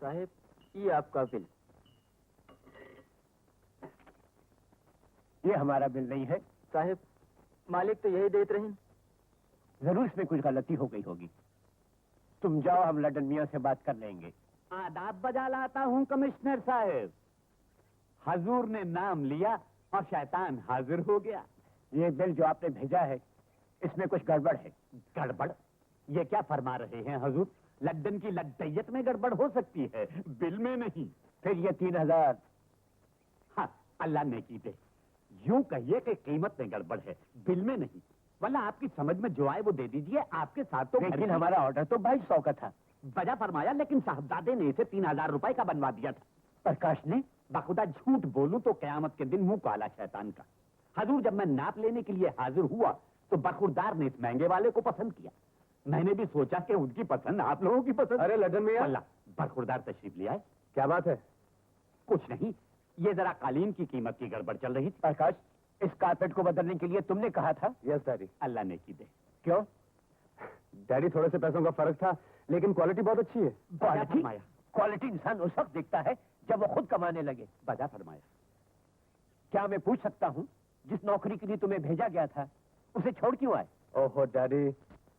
साहब, ये आपका बिल। ये हमारा बिल नहीं है साहब, मालिक तो यही देते रहे। जरूर इसमें कुछ गलती हो गई होगी। तुम जाओ, हम लड्डन मियाँ से बात कर लेंगे। आदाब बजा लाता हूँ कमिश्नर साहब। हजूर ने नाम लिया और शैतान हाजिर हो गया। ये बिल जो आपने भेजा है, इसमें कुछ गड़बड़ है। गड़बड़? ये क्या फरमा रहे हैं हजूर? लड्डन की लड्डैयत में गड़बड़ हो सकती है, बिल में नहीं। फिर ये 3000। हाँ, अल्लाह ने की दे। यूं कहिए कि कीमत में गड़बड़ है, बिल में नहीं। वल्ला आपकी समझ में जो आए वो दे दीजिए। आपके साथ तो लेकिन हमारा ऑर्डर तो 2200 का था। बजा फरमाया, लेकिन साहबजादे ने इसे 3000 रुपए का बनवा दिया था। प्रकाश ने? बाखुदा झूठ बोलूं तो कयामत के दिन मुंह काला शैतान का। हजूर, जब मैं नाप लेने के लिए हाजिर हुआ तो बरखुरदार ने इस महंगे वाले को पसंद किया। मैंने भी सोचा कि उनकी पसंद आप लोगों की पसंद। अरे लड्डन मियां, अल्लाह, बरखुरदार तशरीफ ले आए। क्या बात है? कुछ नहीं, ये जरा कालीन की कीमत की गड़बड़ चल रही थी। प्रकाश, इस कारपेट को बदलने के लिए तुमने कहा था? Yes daddy. अल्लाह ने की दे। क्यों? डैडी, थोड़े से पैसों का फर्क था, लेकिन क्वालिटी बहुत अच्छी है। क्वालिटी? क्वालिटी इंसान उस वक्त देखता है जब वो खुद कमाने लगे। बजा फरमाया। क्या मैं पूछ सकता हूँ, जिस नौकरी के लिए तुम्हें भेजा गया था, उसे छोड़ क्यों आए? ओहो daddy,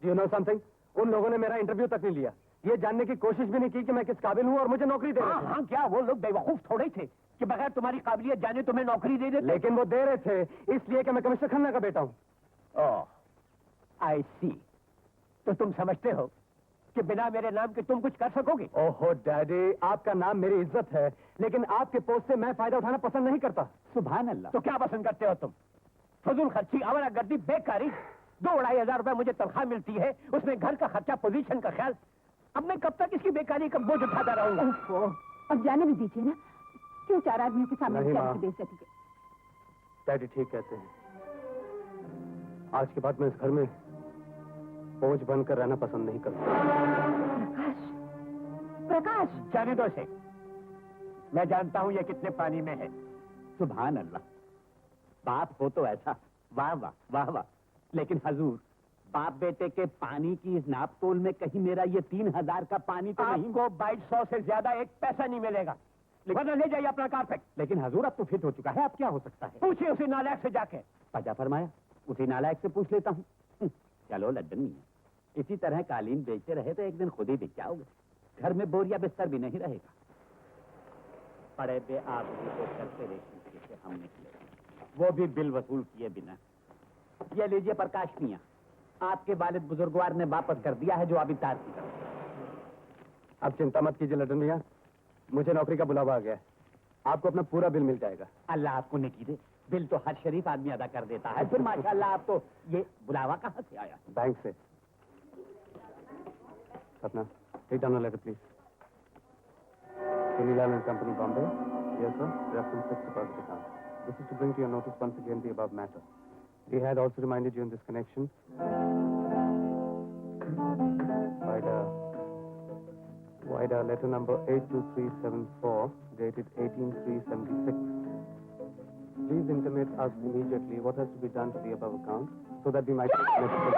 do you know something? उन लोगों ने मेरा इंटरव्यू तक नहीं लिया। ये जानने की कोशिश भी नहीं की कि मैं किस काबिल हूँ और मुझे नौकरी दे रहे थे। हाँ, क्या वो लोग बेवकूफ थोड़े थे कि बगैर तुम्हारी काबिलियत जाने तुम्हें नौकरी दे देते? लेकिन वो दे रहे थे इसलिए कि मैं कमिश्नर खन्ना का बेटा हूँ। ओह, आई सी। तो तुम समझते हो कि बिना मेरे नाम के तुम कुछ कर सकोगे? ओहो डैडी, आपका नाम मेरी इज्जत है, लेकिन आपके पोस्ट से मैं फायदा उठाना पसंद नहीं करता। सुभान अल्लाह। तो क्या पसंद करते हो तुम? फजूल खर्ची, आवारा गर्दी, बेकारी। 2-2.5 रुपए मुझे तनख्वाह मिलती है, उसमें घर का खर्चा, पोजीशन का ख्याल। अब मैं कब तक इसकी बेकारी का बोझ उठाता रहूंगा? अब जाने भी दीजिए ना, क्यों 4 आदमियों के सामने नहीं बेचारे माँ। की बेइज्जती के? डैडी ठीक कहते हैं। आज के बाद मैं इस घर में बोझ बनकर रहना पसंद नहीं करता। प्रकाश, प्रकाश! जाने दो इसे। मैं जानता हूं ये कितने पानी में है। सुभान अल्लाह। बाप हो तो ऐसा, वाह वाह वाह वाह। लेकिन हजूर, बाप बेटे के पानी की इस नाप तोल में कहीं मेरा ये 3000 का पानी तो नहीं। आपको 2200 से ज्यादा एक पैसा नहीं मिलेगा। वरना ले जाइए अपना कारपेट। लेकिन हजूर, अब तो फिट हो चुका है, अब क्या हो सकता है? पूछिए उसी नालायक से जाके। बजा फरमाया, उसी नालायक से पूछ लेता हूँ। चलो लड्डन मियां, इसी तरह कालीन बेचते रहे तो एक दिन खुद ही बिक जाओगे। घर में बोरिया बिस्तर भी नहीं रहेगा। पड़े बे आप को करते रेशम से हम निकले, वो भी बिल वसूल किए बिना। ये लीजिए प्रकाश मियां, आपके वालिद बुजुर्गवार ने वापस कर दिया है जो अभी तार की तरफ। अब चिंता मत कीजिए लड्डन भैया, मुझे नौकरी का बुलावा आ गया है। आपको अपना पूरा बिल मिल जाएगा। अल्लाह आपको नेकी दे। बिल तो हर शरीफ आदमी अदा कर देता है, फिर माशाअल्लाह आप तो ये बुलावा कहाँ से आया? बैंक से। अपना take down letter please. Sunilal and Company, Bombay. Yes, sir. Reference fixed deposit account. This is to bring to your notice once again the above matter. We had also reminded you in this connection. Wide letter number 82374, dated 18/3/76. Please intimate us immediately what has to be done to the above account, so that we might take necessary.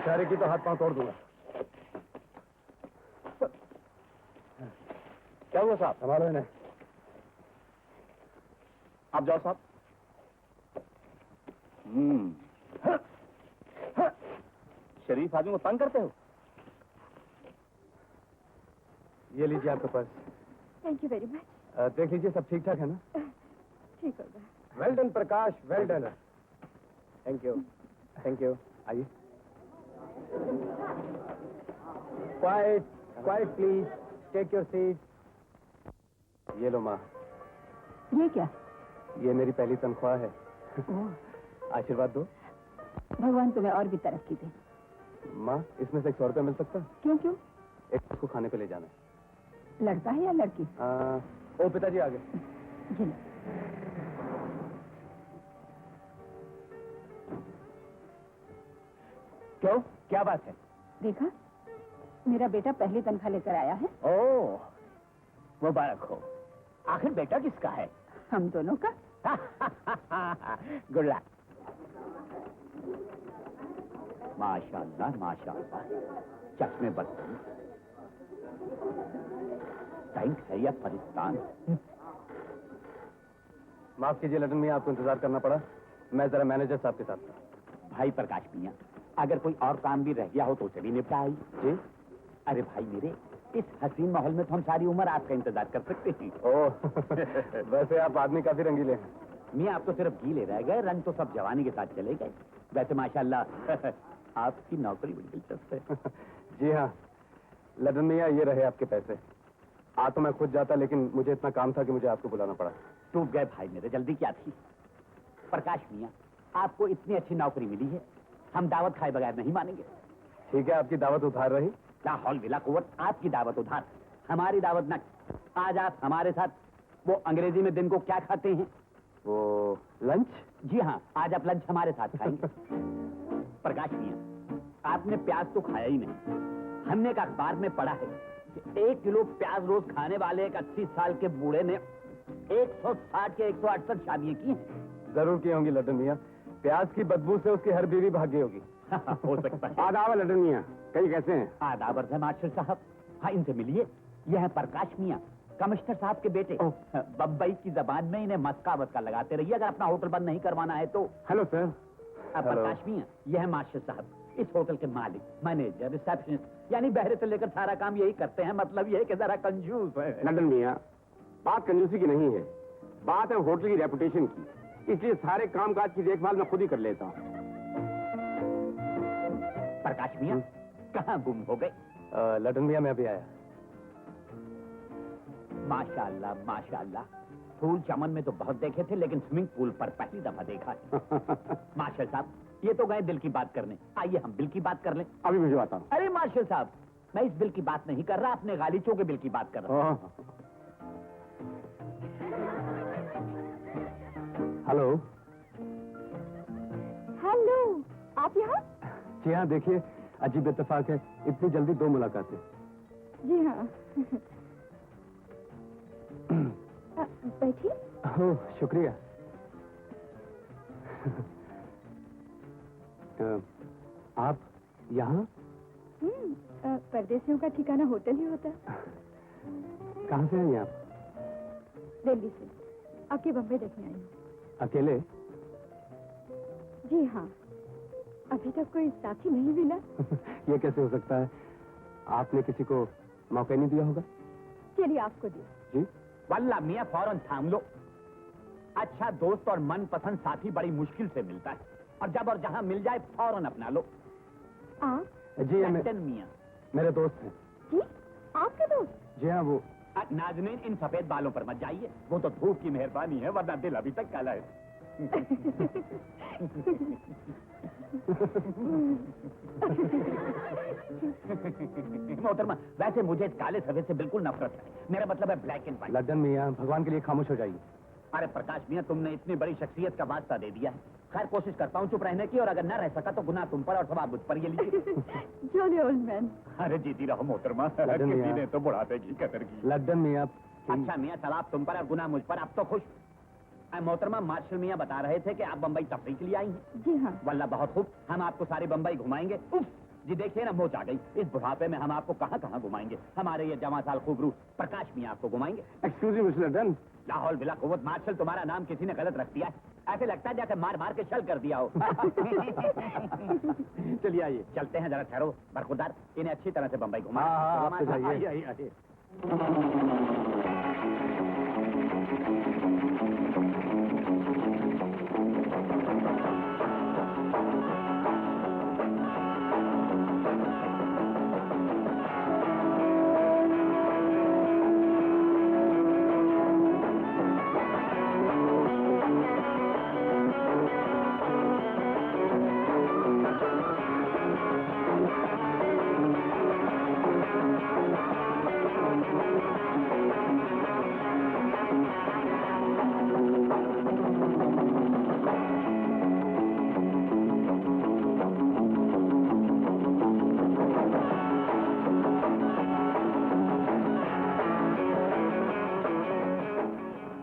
बेचारे की तो हाथ पांव तोड़ दूंगा। क्या हुआ साहब? संभालो इन्हें। आप जाओ साहब। शरीफ आदमी को तंग करते हो? ये लीजिए आपके पास। Thank you very much. देख लीजिए सब ठीक ठाक है ना? ठीक होगा। Well done Prakash, well done. Thank you, thank you. आइए। Quiet, quiet please, take your seat. ये लो माँ, ये क्या? ये मेरी पहली तनख्वाह है। ओह, आशीर्वाद दो। भगवान तुम्हें और भी तरक्की दे। माँ, इसमें से 100 रुपये मिल सकता है? क्यों क्यों? एक को खाने पे ले जाना है। लड़का है या लड़की? ओ पिताजी आ गए। ये लो। क्यों, क्या बात है? देखा, मेरा बेटा पहली तनख्वाह लेकर आया है। ओह, मुबारक हो। आखिर बेटा किसका है? हम दोनों का। Good luck. माशाल्लाह माशाल्लाह, चश्मे बदतमीज, टैंक है या परिस्तान। माफ कीजिए लडन मियाँ, आपको इंतजार करना पड़ा। मैं जरा मैनेजर साहब के साथ था। भाई प्रकाश मियाँ, अगर कोई और काम भी रह गया हो तो उसे भी निपटा आई। जी? अरे भाई मेरे, इस हसीन माहौल में तो हम सारी उम्र आपका इंतजार कर सकते हैं। ओह, वैसे आप आदमी काफी रंगीले हैं। मियाँ, आप तो सिर्फ गीले रह गए, रंग तो सब जवानी के साथ चले गए। वैसे माशाल्लाह आपकी नौकरी बड़ी दिलचस्प है। जी हाँ लडन मियाँ, ये रहे आपके पैसे। आ तो मैं खुद जाता, लेकिन मुझे इतना काम था कि मुझे आपको बुलाना पड़ा। टूट गए भाई मेरे, जल्दी क्या थी? प्रकाश मियाँ, आपको इतनी अच्छी नौकरी मिली है, हम दावत खाए बगैर नहीं मानेंगे। ठीक है, आपकी दावत उधार रही। ला हौल बिला कुव्वत, आपकी दावत उधार, हमारी दावत न। आज आप हमारे साथ, वो अंग्रेजी में दिन को क्या खाते हैं? वो लंच? जी हाँ, आज आप लंच हमारे साथ खाएंगे। प्रकाश मियाँ, आपने प्याज तो खाया ही नहीं। हमने एक अखबार में पढ़ा है कि 1 किलो प्याज रोज खाने वाले एक 80 साल के बूढ़े ने 160 के 168 शादियां की हैं। जरूर की होंगी लडन मियाँ। प्याज की बदबू से उसकी हर बीवी भाग गई होगी। हो सकता है। आदाब लडन मियाँ, कहीं कैसे हैं? आदाब अर्ज़ है मास्टर साहब। हाँ, इनसे मिलिए। यह है प्रकाश मियाँ, कमिश्नर साहब के बेटे। बम्बई की जबान में इन्हें मस्का वस्का लगाते रहिए अगर अपना होटल बंद नहीं करवाना है तो। Hello sir. प्रकाश मियाँ, यह है मास्टर साहब, इस होटल के मालिक, मैनेजर, रिसेप्शनिस्ट, यानी बहरे से लेकर सारा काम यही करते हैं। मतलब यह है कि जरा कंजूस है। लडन मियाँ, बात कंजूसी की नहीं है, बात है होटल की रेपुटेशन की। इसलिए सारे कामकाज की देखभाल मैं खुद ही कर लेता हूँ। प्रकाश मियाँ, कहाँ गुम हो गए? लडन मियाँ, मैं अभी आया। माशाल्लाह माशाल्लाह, फूल चमन में तो बहुत देखे थे, लेकिन स्विमिंग पूल पर पहली दफा देखा है। मार्शल साहब, ये तो गए दिल की बात करने, आइए हम बिल की बात कर लें। अभी भिजवाता हूँ। अरे मार्शल साहब, मैं इस बिल की बात नहीं कर रहा, अपने गालीचों के बिल की बात कर रहा हूँ। हेलो। हेलो, आप यहाँ? जी हाँ, देखिए अजीब इत्तेफाक है, इतनी जल्दी 2 मुलाकातें। जी हाँ। बैठिए। ओह, शुक्रिया। आप यहाँ? परदेसियों का ठिकाना होटल ही होता है। कहाँ से हैं आप? दिल्ली से, आपके बम्बई देखने आई हूँ। अकेले? जी हाँ, अभी तक कोई साथी नहीं मिला। ये कैसे हो सकता है? आपने किसी को मौका नहीं दिया होगा? चलिए आपको दिया। जी? वल्ला मियाँ, फौरन थाम लो। अच्छा दोस्त और मनपसंद साथी बड़ी मुश्किल से मिलता है, और जब और जहाँ मिल जाए फौरन अपना लो। आप? जी कैप्टन मियाँ। मेरे दोस्त हैं। जी, आपके दोस्त? जी हाँ, वो नाज़नीन, इन सफेद बालों पर मत जाइए, वो तो धूप की मेहरबानी है, वरना दिल अभी तक काला है। मोहतरमा, वैसे मुझे इस काले सफेद से बिल्कुल नफरत है। मेरा मतलब है ब्लैक एंड व्हाइट। लड्डन मियाँ, भगवान के लिए खामोश हो जाइए। अरे प्रकाश मियाँ, तुमने इतनी बड़ी शख्सियत का वास्ता दे दिया है। खैर, कोशिश करता हूँ चुप रहने की, और अगर न रह सका तो गुनाह तुम पर और सवाब मुझ पर। ये लीजिए। Jolly old man. अरे जीती रहो मोहतरमा, लड्डन मियाँ। किसी ने तो बुढ़ापे की कदर की। लड्डन मियाँ। अच्छा मियाँ, सवाब तुम पर और गुनाह मुझ पर, अब तो खुश। मोहतरमा, मार्शल मियाँ बता रहे थे कि आप बम्बई तफरीह के लिए आई हैं। जी हाँ। वल्ला बहुत खूब, हम आपको सारी बम्बई घुमाएंगे। उफ, जी देखिए ना, मोच आ गई। इस बुढ़ापे में हम आपको कहाँ कहाँ घुमाएंगे। हमारे ये जवां साल खूबरू प्रकाश मियां आपको घुमाएंगे। एक्सक्यूज मी मिस्टर लड्डन। लाहौल बिला कुव्वत मार्शल, तुम्हारा नाम किसी ने गलत रख दिया है। ऐसे लगता है जैसे मार मार के शल कर दिया हो। चलिए आइए, चलते हैं। जरा ठहरो बरखुरदार, इन्हें अच्छी तरह से बम्बई घुमा। हाँ, आप तो जाइए। आइए, आइए, आइए।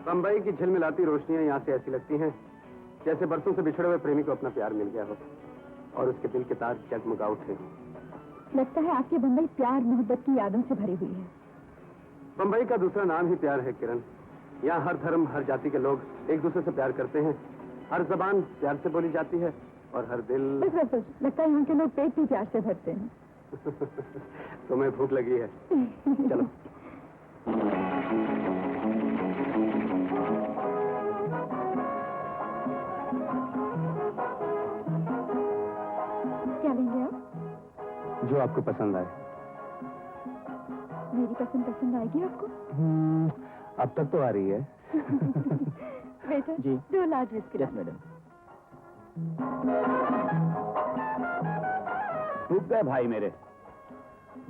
बम्बई की झिलमिलाती रोशनियां यहाँ से ऐसी लगती हैं जैसे बरसों से बिछड़े हुए प्रेमी को अपना प्यार मिल गया हो और उसके दिल के तार जगमगा उठे हों। लगता है आपकी बम्बई प्यार मोहब्बत की यादों से भरी हुई है। बम्बई का दूसरा नाम ही प्यार है किरण। यहाँ हर धर्म, हर जाति के लोग एक दूसरे से प्यार करते हैं। हर जबान प्यार से बोली जाती है और हर दिल। बस बस बस, लगता है यहाँ के लोग पेट भी प्यार से भरते हैं। तुम्हें भूख लगी है, चलो। क्या लेंगे आप? जो आपको पसंद आए। मेरी पसंद आएगी आपको? अब तक तो आ रही है। वेटर जी। 2 लार्ज बिस्किट। Yes madam. डूब गए भाई मेरे।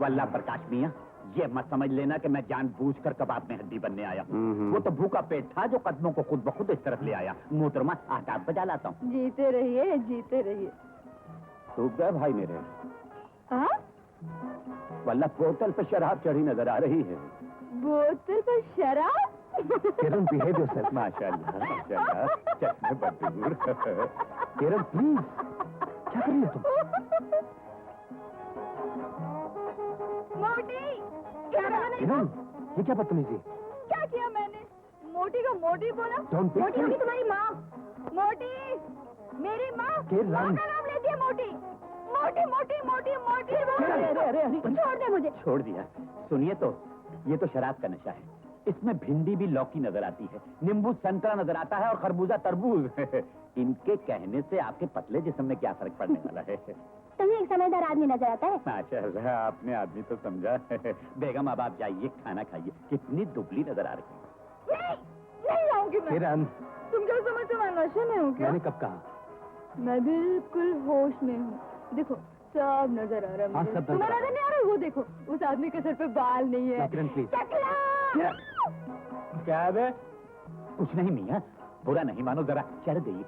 वल्ला प्रकाश मियां, ये मत समझ लेना कि मैं जानबूझकर कबाब में हड्डी बनने आया हूँ। वो तो भूखा पेट था जो कदमों को खुद ब खुद इस तरफ ले आया। मोहतरमा आदाब बजा लाता हूँ। जीते रहिए, जीते रहिए। डूब गए भाई मेरे। हाँ? वल्ला बोतल पे शराब चढ़ी नजर आ रही है। बोतल पर शराब? किरण, बिहेव योरसेल्फ। माशाल्लाह, माशाल्लाह, चश्मे बदूर। किरण प्लीज, क्या कर रही हो तुम? मोटी! क्या मैंने? किरण, ये क्या बदतमीजी? क्या किया मैंने? मोटी को मोटी बोला? Don't be मोटी होगी silly. तुम्हारी माँ। मोटी! मेरी माँ किरण। माँ का नाम लेती है मोटी। मोटी मोटी मोटी मोटी। अरे, अरे, अरे। छोड़ दे मुझे। छोड़ दिया। सुनिए तो, ये तो शराब का नशा है। इसमें भिंडी भी लौकी नजर आती है, नींबू संतरा नजर आता है और खरबूजा तरबूज। इनके कहने से आपके पतले जिस्म में क्या फर्क पड़ने वाला है? तुम्हें एक समझदार आदमी नजर आता है? माशाल्लाह, आपने आदमी तो समझा। बेगम अब आप जाइए, खाना खाइए। कितनी दुबली नजर आ रही है। नहीं आऊंगी मैं। किरण, तुम क्या समझते हो मैं नशे में हूँ क्या? मैंने कब कहा? मैं बिल्कुल होश में हूँ। देखो सब नजर आ रहा है हाँ, मुझे। सब नजर तुम्हें आ रहा नजर नहीं आ रहा? वो देखो, उस आदमी के सर पे बाल नहीं है। किरण प्लीज। टकला! क्या है बे? कुछ नहीं मियाँ, बुरा नहीं मानो, जरा चढ़ गई।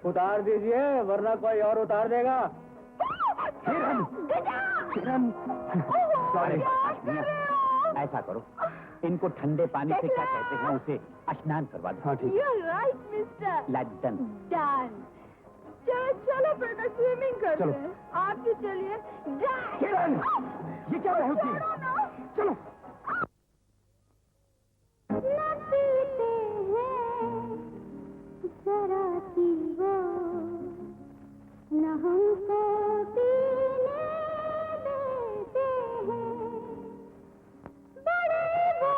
उतार दीजिए वरना कोई और उतार देगा। किरण, किरण, सॉरी। ऐसा करो, इनको ठंडे पानी से क्या कहते हैं, उसे स्नान करवा दो। हाँ ठीक है। You're right, mister. Laddan. Done. चलो चलो बेटा, स्विमिंग करते चलो। हैं। आप भी चलिए। किरण, ये क्या रहे होती है? छोड़ो ना। चलो। न पीते हैं जरा सी वो, न हमको पीने देते हैं। बड़े वो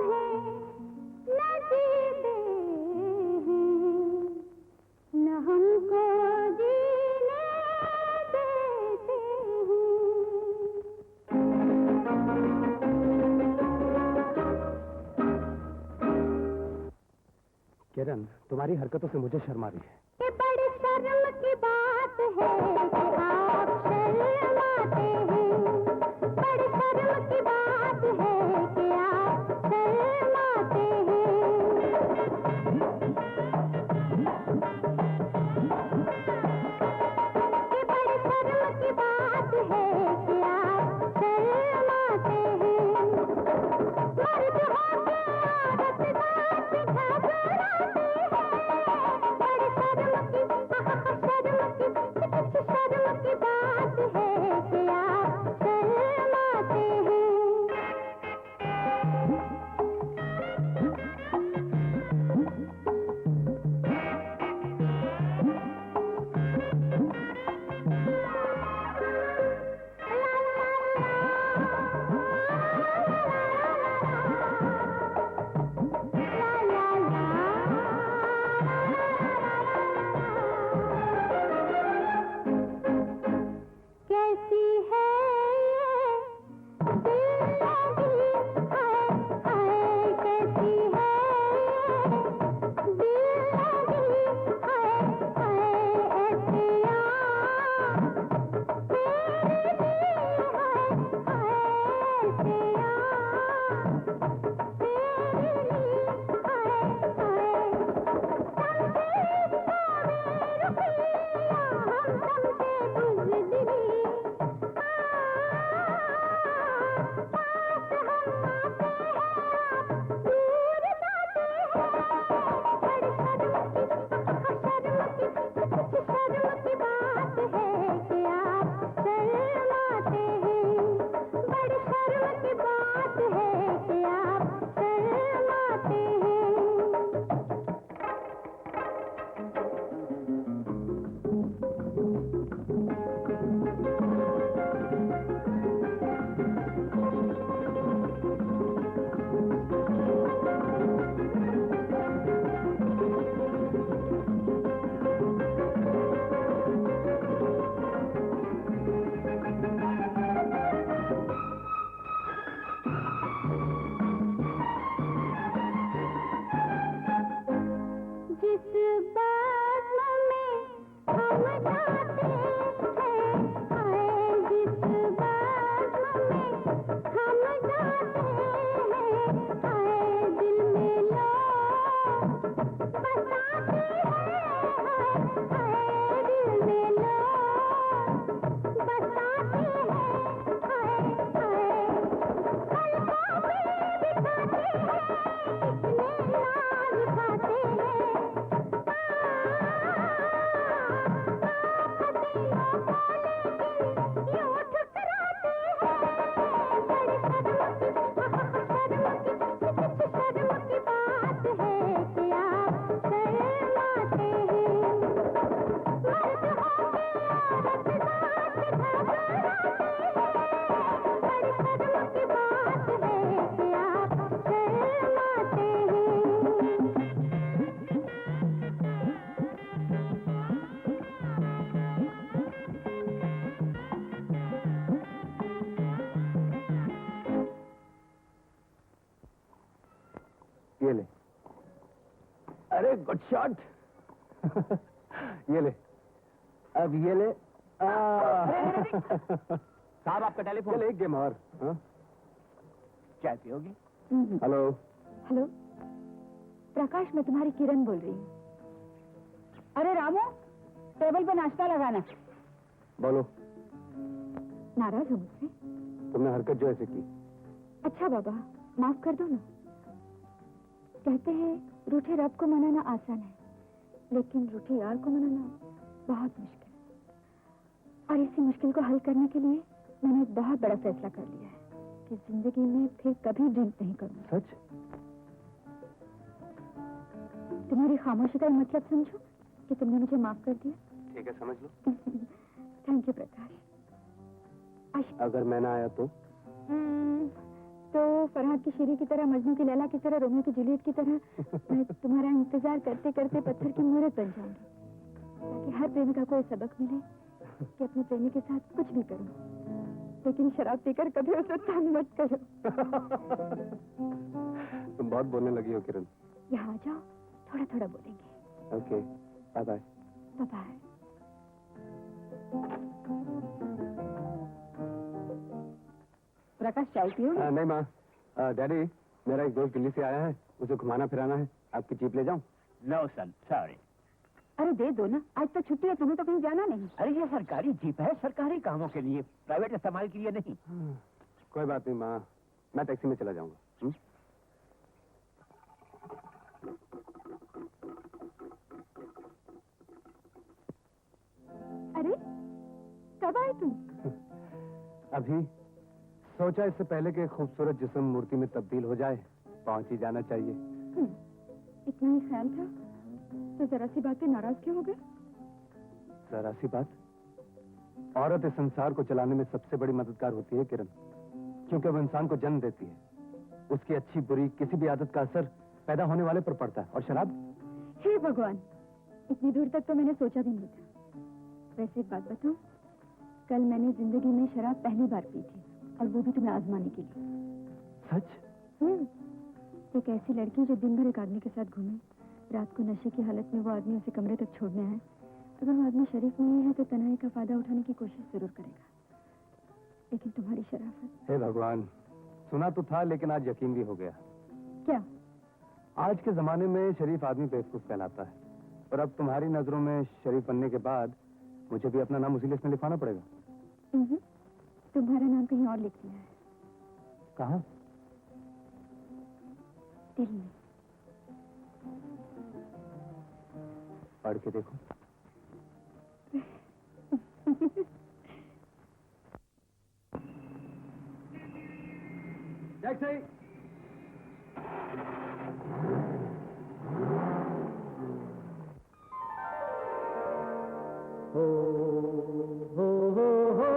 हैं न जीते हैं, न हमको जीने देते किरण, तुम्हारी हरकतों से मुझे शर्म आ रही है। ये बड़ी शर्म की बात है कि आप शर्माते हैं। बड़ी शर्म की बात है कि आप शर्माते हैं। ये बड़ी शर्म की बात है कि आप शर्माते हैं। मर्द होके औरत बात घबराते हैं। बड़ी शर्म ये ले। अरे गुड शॉट। ये ले। अब ये ले। साहब आपका टेलीफोन। चल एक गेम और। हाँ? चाय पियोगी? हेलो। हेलो प्रकाश, मैं तुम्हारी किरण बोल रही हूँ। अरे रामू, टेबल पे नाश्ता लगाना। बोलो। नाराज हो मुझसे? तुमने हरकत जो ऐसे की। अच्छा बाबा, माफ कर दो ना। कहते हैं रूठे रब को मनाना आसान है, लेकिन रूठे यार को मनाना बहुत मुश्किल है। और इसी मुश्किल को हल करने के लिए मैंने एक बहुत बड़ा फैसला कर लिया है कि जिंदगी में फिर कभी ड्रिंक नहीं करूंगा। सच? तुम्हारी खामोशी का मतलब समझो कि तुमने मुझे माफ कर दिया। ठीक है, समझ लो। थैंक यू प्रकाश। अगर मैं ना आया तो? तो फरहाद की शेरी की तरह, मजनू की लैला की तरह, रोमियो की जूलियट की तरह मैं तुम्हारा इंतजार करते करते पत्थर की मूर्त बन जाऊंगी, ताकि हर प्रेमिका को ये सबक मिले कि अपने प्रेमी के साथ कुछ भी करो, लेकिन शराब पीकर कभी उसे तंग मत करो। तुम बहुत बोलने लगी हो किरण। यहाँ आ जाओ, थोड़ा थोड़ा बोलेंगे। Okay, bye bye. Bye bye. Prakash, चाय पियो? नहीं माँ, डैडी मेरा एक दोस्त दिल्ली से आया है, उसे घुमाना फिराना है। आपकी जीप ले जाऊं? नो सन, सॉरी। अरे दे दो ना, आज तो छुट्टी है, तुम्हें तो कहीं जाना नहीं। अरे ये सरकारी जीप है, सरकारी कामों के लिए, प्राइवेट इस्तेमाल के लिए नहीं। कोई बात नहीं माँ, मैं टैक्सी में चला जाऊंगा। अरे कब आए तुम? अभी सोचा इससे पहले कि खूबसूरत जिस्म मूर्ति में तब्दील हो जाए, पहुंच ही जाना चाहिए। इतना ही ख्याल था तो जरा सी बात पे नाराज क्यों हो गए? जरा सी बात? औरत इस संसार को चलाने में सबसे बड़ी मददगार होती है किरण, क्योंकि वो इंसान को जन्म देती है। उसकी अच्छी बुरी किसी भी आदत का असर पैदा होने वाले पर पड़ता है। और शराब? हे भगवान, इतनी दूर तक तो मैंने सोचा भी नहीं था। वैसे एक बात बताऊं, कल मैंने जिंदगी में शराब पहली बार पी थी, और वो भी तुम्हें आजमाने के लिए। सच? एक ऐसी लड़की जो दिन भर एक आदमी के साथ घूमे, रात को नशे की हालत में वो आदमी उसे कमरे तक छोड़ने आए, अगर वो आदमी शरीफ नहीं है तो तन्हाई का फायदा उठाने की कोशिश जरूर करेगा। लेकिन तुम्हारी शराफत। हे भगवान, सुना तो था लेकिन आज यकीन भी हो गया। क्या? आज के जमाने में शरीफ आदमी बेवकूफ कहलाता है, और अब तुम्हारी नजरों में शरीफ बनने के बाद मुझे भी अपना नाम उसी लिस्ट में लिखवाना पड़ेगा। तुम्हारा नाम कहीं और लिख दिया है। कहाँ? दिल में। पढ़ के देखो। टैक्सी। हो हो हो हो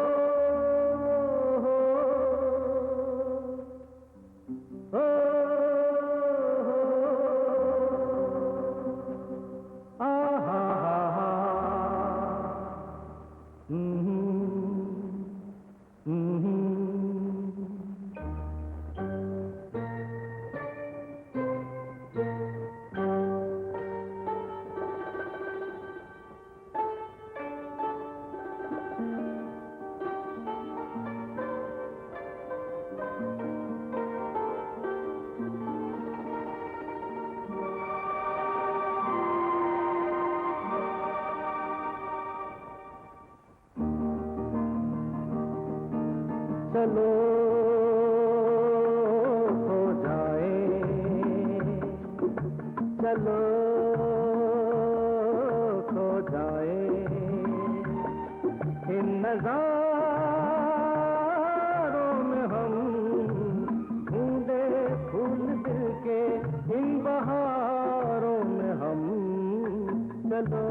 चलो हो जाए, चलो खो जाए इन नजारों में हम, ढूंढे फूल दिल के इन बहारों में हम। चलो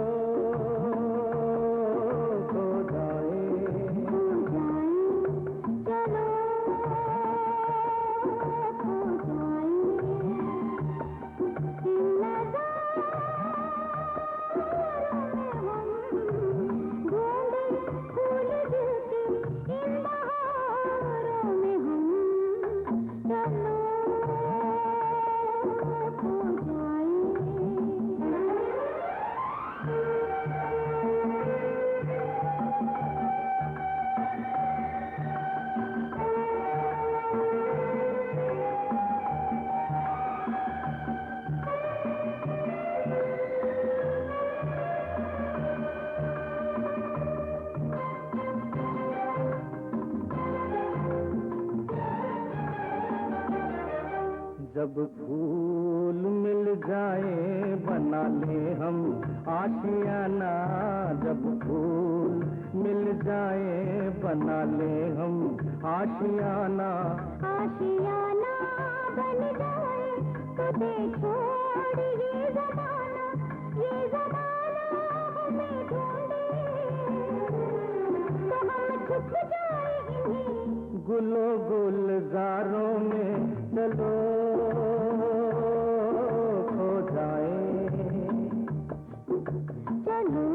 चलो जब फूल मिल जाए बना ले हम आशियाना, जब फूल मिल जाए बना ले हम आशियाना। आशियाना बन जाए तो दे छोड़ ये जमाना हमें ढूंढे तो हम छुप जाए इन्हीं गुलो गुलजारों में चलो खो जाए, चलो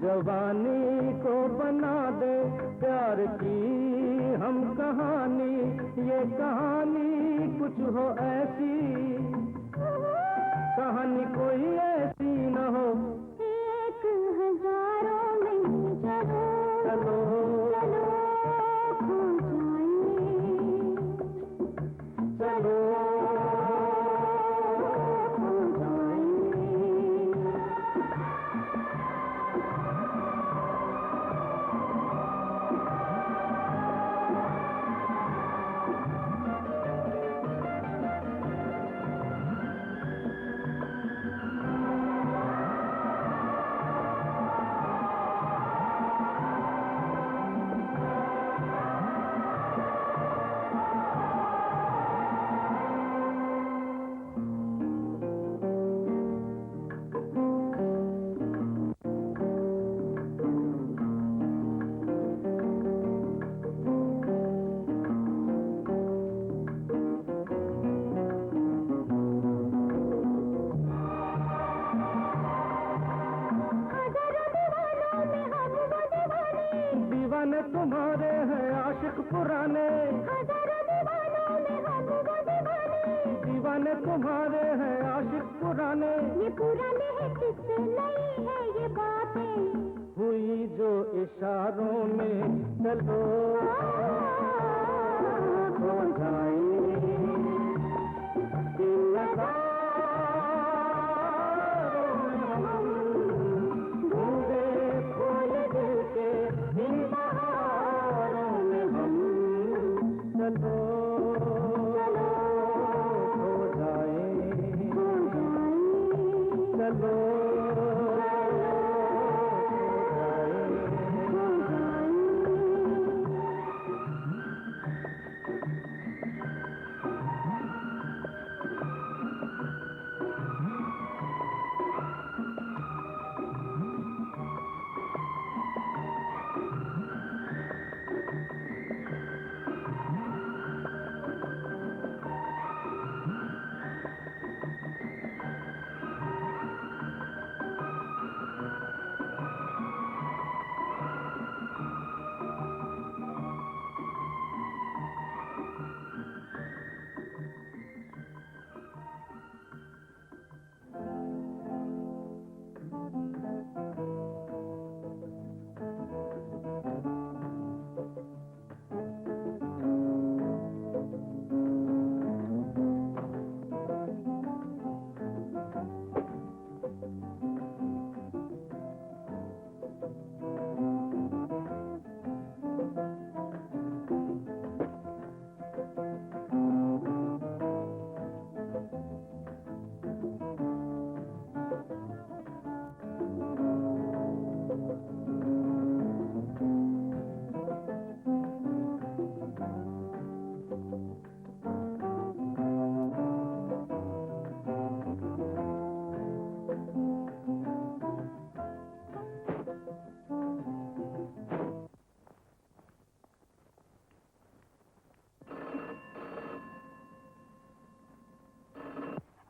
जवानी को बना दे प्यार की हम कहानी, ये कहानी कुछ हो ऐसी, कहानी कोई ऐसी न हो। एक हजारों में चलो चलो चलो खो जाए, चलो खो जाए। दीवाने तुम्हारे हैं आशिक पुराने, दीवाने तुम्हारे हैं आशिक पुराने। ये पुराने हैं किससे नहीं है ये बातें, हुई जो इशारों में चलो खो जाए, दिल लगा ढूंढे फूल दिल के इन बहारों में हम, चलो चलो खो जाए, खो जाए, चलो खो जाए।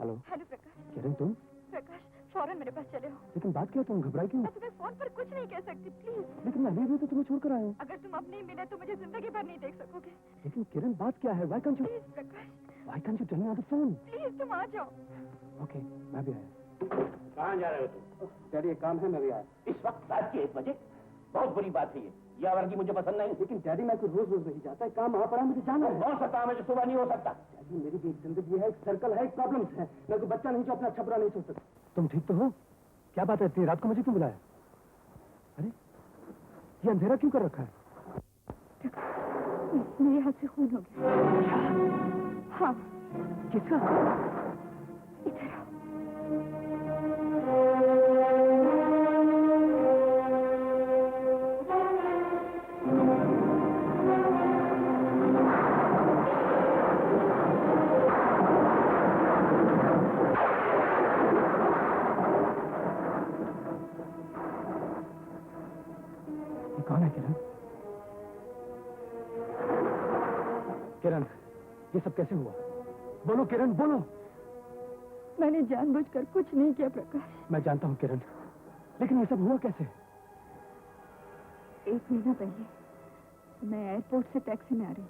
हेलो हेलो प्रकाश। किरण, तुम? प्रकाश, फौरन मेरे पास चले हो। लेकिन बात क्या, तुम घबराई क्यों? मैं तुम्हें फोन पर कुछ नहीं कह सकती, प्लीज। लेकिन मैं अभी तो तुम्हें छोड़कर आया हूँ। अगर तुम अब नहीं मिले तो मुझे जिंदगी भर नहीं देख सकोगे। लेकिन किरण, बात क्या है? Why can't you tell me on the phone? Please तुम आ जाओ। Okay, मैं भी आया। कहाँ जा रहे हो तुम? डैडी, एक काम है, मैं भी आया। इस वक्त रात के 1 बजे? बहुत बुरी बात है ये। यह वर्गी मुझे पसंद नहीं। लेकिन डैडी, मैं कोई रोज रोज नहीं जाता है, काम वहाँ पड़ा, मुझे जाना है। हो सकता है, मुझे सुबह नहीं हो सकता। डैडी, मेरी भी एक जिंदगी है, एक सर्कल है, एक प्रॉब्लम्स है। मैं कोई बच्चा नहीं जो अपना अच्छा बुरा नहीं सोच सकता। तुम ठीक तो हो? क्या बात है, इतनी रात को मुझे क्यों बुलाया? अरे, ये अंधेरा क्यों कर रखा है? मेरे हाथ से खून हो गया। हाँ। किसका? इधर आओ। ये कौन है किरण? किरण, ये सब कैसे हुआ? बोलो किरण, बोलो। मैंने जानबूझकर कुछ नहीं किया प्रकाश। मैं जानता हूँ किरण, लेकिन ये सब हुआ कैसे? 1 महीना पहले मैं एयरपोर्ट से टैक्सी में आ रही थी।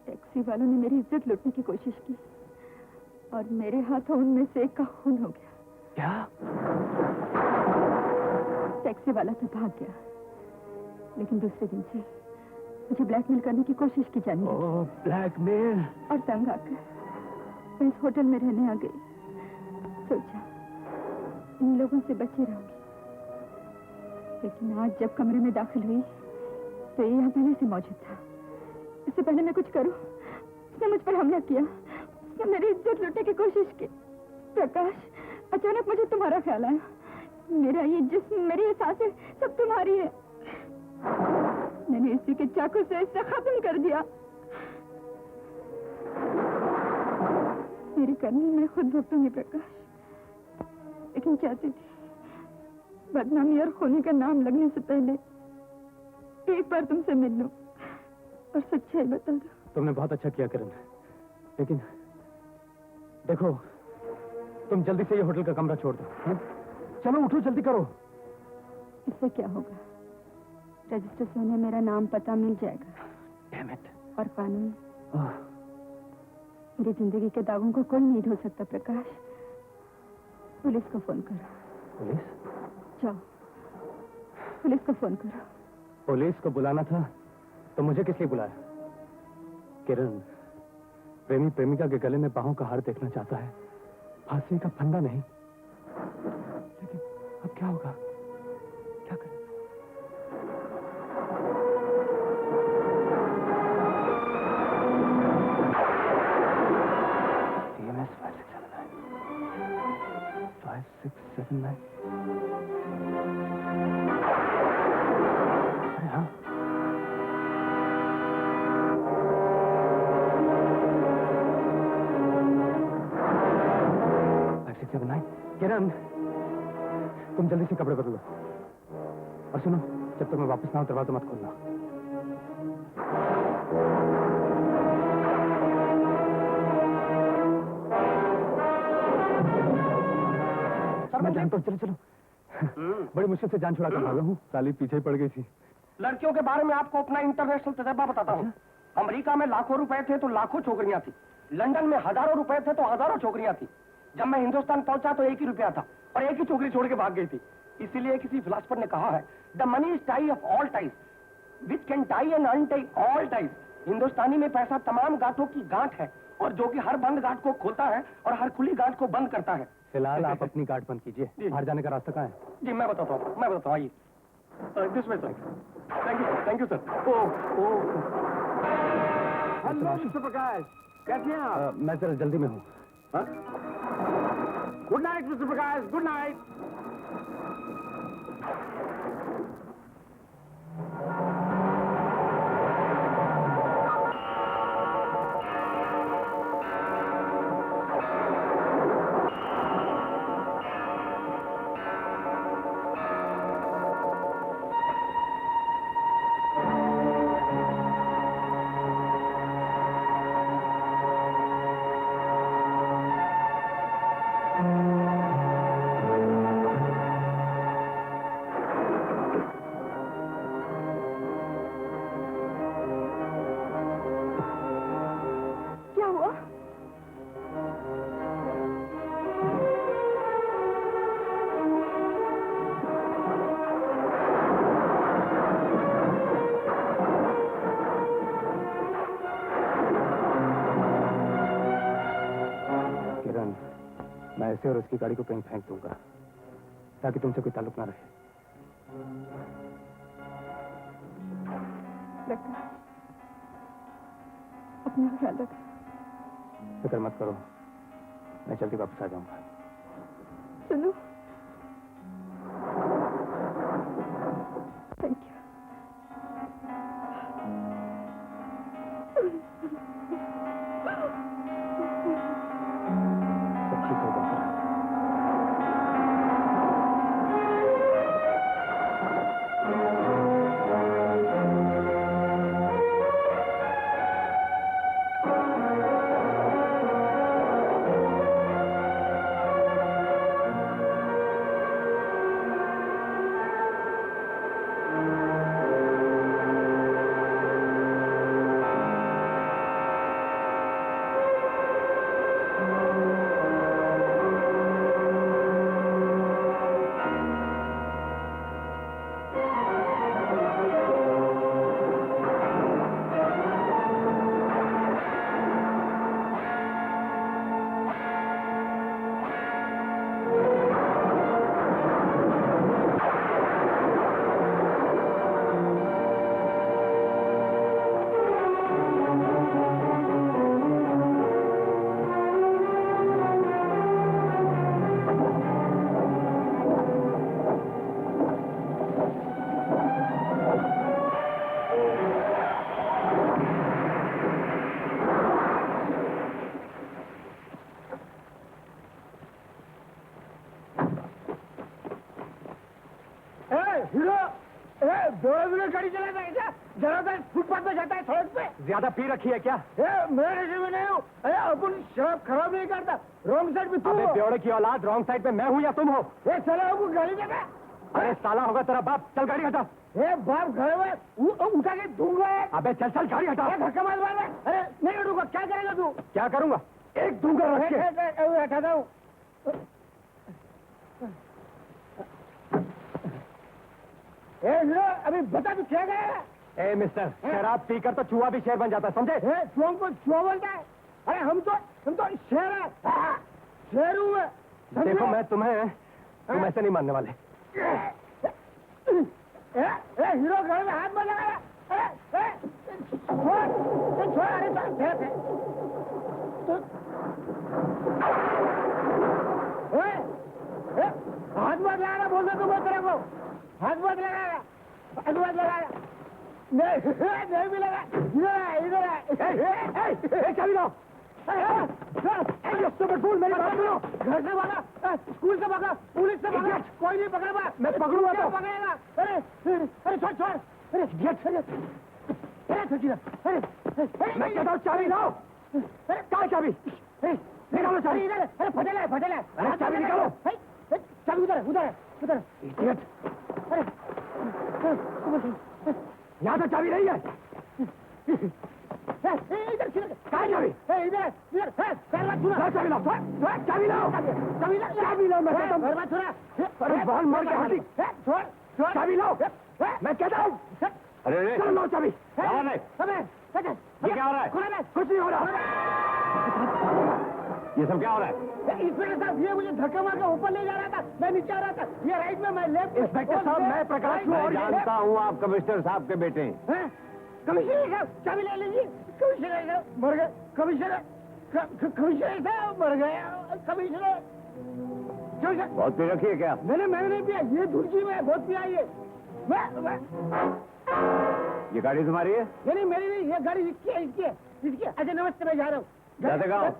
टैक्सी वालों ने मेरी इज्जत लूटने की कोशिश की और मेरे हाथों उनमें से एक का खून हो गया। क्या? टैक्सी वाला तो भाग गया, लेकिन दूसरे दिन से मुझे ब्लैकमेल करने की कोशिश की जाने लगी। ओह, ब्लैकमेल। और तंग आकर मैं इस होटल में रहने आ गई। सोचा इन लोगों से बची रहूंगी, लेकिन आज जब कमरे में दाखिल हुई तो ये यहाँ पहले से मौजूद था। इससे पहले मैं कुछ करूं, उसने मुझ पर हमला किया, उसने मेरी इज्जत लूटने की कोशिश की। प्रकाश, अचानक मुझे तुम्हारा ख्याल आया। मेरा ये जिस्म, मेरी ये सांसें सब तुम्हारी है। मैंने इसी के चाकू से इसे खत्म कर दिया। मेरी करनी मैं खुद भुगतूंगी प्रकाश, लेकिन चाहती थी बदनामी और खूनी का नाम लगने से पहले एक बार तुमसे मिल लूं और सच्चाई बता दो। तुमने बहुत अच्छा किया किरण, लेकिन देखो, तुम जल्दी से ये होटल का कमरा छोड़ दो। हाँ? चलो उठो, जल्दी करो। इससे क्या होगा? रजिस्टर में मेरा नाम पता मिल जाएगा। Damn it. और कानून मेरी जिंदगी के दागों को कोई नहीं धो सकता प्रकाश। पुलिस को फोन करो। पुलिस? जाओ, पुलिस को फोन करो। पुलिस को बुलाना था तो मुझे किस लिए बुलाया? किरण, प्रेमी प्रेमिका के गले में बाहों का हार देखना चाहता है, फांसी का फंदा नहीं। लेकिन अब क्या होगा? क्या करें? CMS 5679 अरे हाँ, किरण, तुम जल्दी से कपड़े बदलो और सुनो, जब तक मैं वापस ना आऊं दरवाजा मत खोलना। मैं जानता हूँ, चलो चलो। बड़ी मुश्किल से जान छुड़ा कर भागा हूँ, साली पीछे पड़ गई थी। लड़कियों के बारे में आपको अपना इंटरनेशनल तजर्बा बताता हूँ। अमेरिका में लाखों रुपए थे तो लाखों छोकरियां थी। लंदन में हजारों रुपए थे तो हजारों छोकरियां थी। जब मैं हिंदुस्तान पहुंचा तो 1 ही रुपया था और 1 ही छोकरी छोड़ के भाग गई थी। इसीलिए किसी फिलोसफर ने कहा है, the money is tie of all ties which can tie and untie all ties. Hindustani में पैसा तमाम गांठों की गांठ है और जो कि हर बंद गांठ को खोलता है और हर खुली गांठ को बंद करता है। फिलहाल आप अपनी गांठ बंद कीजिए, बाहर जाने का रास्ता कहाँ है? जी मैं बताता हूँ, आइए। This way sir. Thank you sir. Hello mister Prakash, कैसे हैं आप? मैं जरा जल्दी में हूँ। Good night mister Prakash, good night. मैं ऐसे और उसकी गाड़ी को कहीं फेंक दूंगा ताकि तुमसे कोई ताल्लुक ना रहे। रखना, अपना ख्याल रखना। फिक्र मत करो, मैं जल्दी वापस आ जाऊंगा। सुनो, थैंक यू। सब ठीक होगा फिर। गाड़ी चलाता है क्या? जरा फुटपाथ पे जाता है, सड़क पे। ज्यादा पी रखी है क्या? मैं नशे में नहीं हूँ। अरे अपन शराब खराब नहीं करता। रॉन्ग साइड पे तू अबे हो। बेवड़े की औलाद, रॉन्ग साइड पे मैं हूँ या तुम हो? चला को गाड़ी देगा। अरे साला होगा तेरा बाप, चल गाड़ी हटा। बाप घर में उठा के दूंगा। अबे चल चल गाड़ी हटा। धक्का मार मार। अरे नहीं उठूंगा, क्या करेगा तू? क्या करूंगा? एक दूंगा रख के। हटाता हूँ। अभी बता तू क्या करेगा? ए मिस्टर, शराब पीकर तो चूहा भी शेर बन जाता है, समझे? चुहा को चुहा बोलता है? अरे हम तो शेर है। शेर हूँ मैं। देखो मैं तुम्हें, तुम ऐसे नहीं मानने वाले। हीरो घर में हाथ में लगाया। छोड़ अरे हाथ मत लगाना बोल दो तुम तेरे को। हाथ मत लगाया, हाथ मत लगाया। नहीं भी लगा। इधर है। चाबी लो। मेरी बात सुनो। घर से भागा, स्कूल से भागा, पुलिस से भागा, कोई नहीं पकड़ पा। मैं पकड़ूंगा तो पकड़ेगा। अरे छोड़। अरे मैं कहता हूँ चाबी लाओ। कहाँ चाबी? निकालो चाबी। अरे फटेला है। अरे चाबी निकालो। चाबी उधर है। इडियट। अरे यहाँ तो चाबी नहीं है। इधर कहाँ चाबी? इधर चाबी लाओ। चाबी लाओ, मैं कहता हूँ। अरे बाल मार के हाथी। चाबी लाओ, मैं कहता हूँ। अरे चलो लाओ चाबी। क्या हो रहा है? कुछ नहीं हो रहा। ये सब क्या हो रहा है? इंस्पेक्टर साहब, ये मुझे धक्का मार के ऊपर ले जा रहा था। मैं नीचे आ रहा था। ये राइट में, मैं लेफ्ट। इंस्पेक्टर साहब, मैं प्रकाश हूँ और जानता हूँ आप कमिश्नर साहब के बेटे हैं। कमिश्नर साहब, चाबी ले लीजिए। कमिश्नर साहब मर गए। कमिश्नर साहब मर गए। कमिश्नर बहुत पी रखी है क्या? मैंने नहीं पिया। ये धुलकी में बहुत पिया ये। ये गाड़ी तुम्हारी है? नहीं मेरी नहीं, ये गाड़ी इसकी है। अच्छा नमस्ते, मैं जा रहा हूँ। जाते कहाँ हो?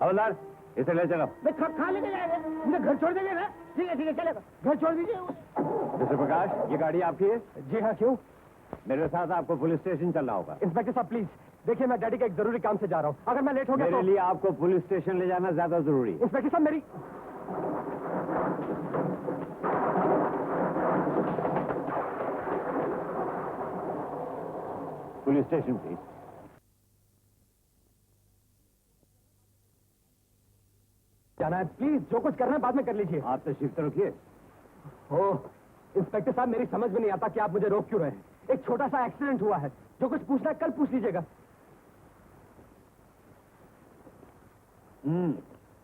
हवलदार, इसे ले चलो। मैं कहाँ लेके जाएगा? मुझे घर छोड़ देंगे ना? ठीक है चलेगा। घर छोड़ दीजिए। मिस्टर प्रकाश, ये गाड़ी आपकी है? जी हाँ, क्यों? मेरे साथ आपको पुलिस स्टेशन चलना होगा। इंस्पेक्टर साहब प्लीज, देखिए मैं डैडी के एक जरूरी काम से जा रहा हूँ। अगर मैं लेट हो गया मेरे तो... लिए आपको पुलिस स्टेशन ले जाना ज्यादा जरूरी है। इंस्पेक्टर साहब मेरी... पुलिस स्टेशन प्लीज। जाना है प्लीज, जो कुछ करना है बाद में कर लीजिए। आप तशरीफ तो रखिए। ओह, इंस्पेक्टर साहब मेरी समझ में नहीं आता कि आप मुझे रोक क्यों रहे हैं। एक छोटा सा एक्सीडेंट हुआ है, जो कुछ पूछना है कल पूछ लीजिएगा।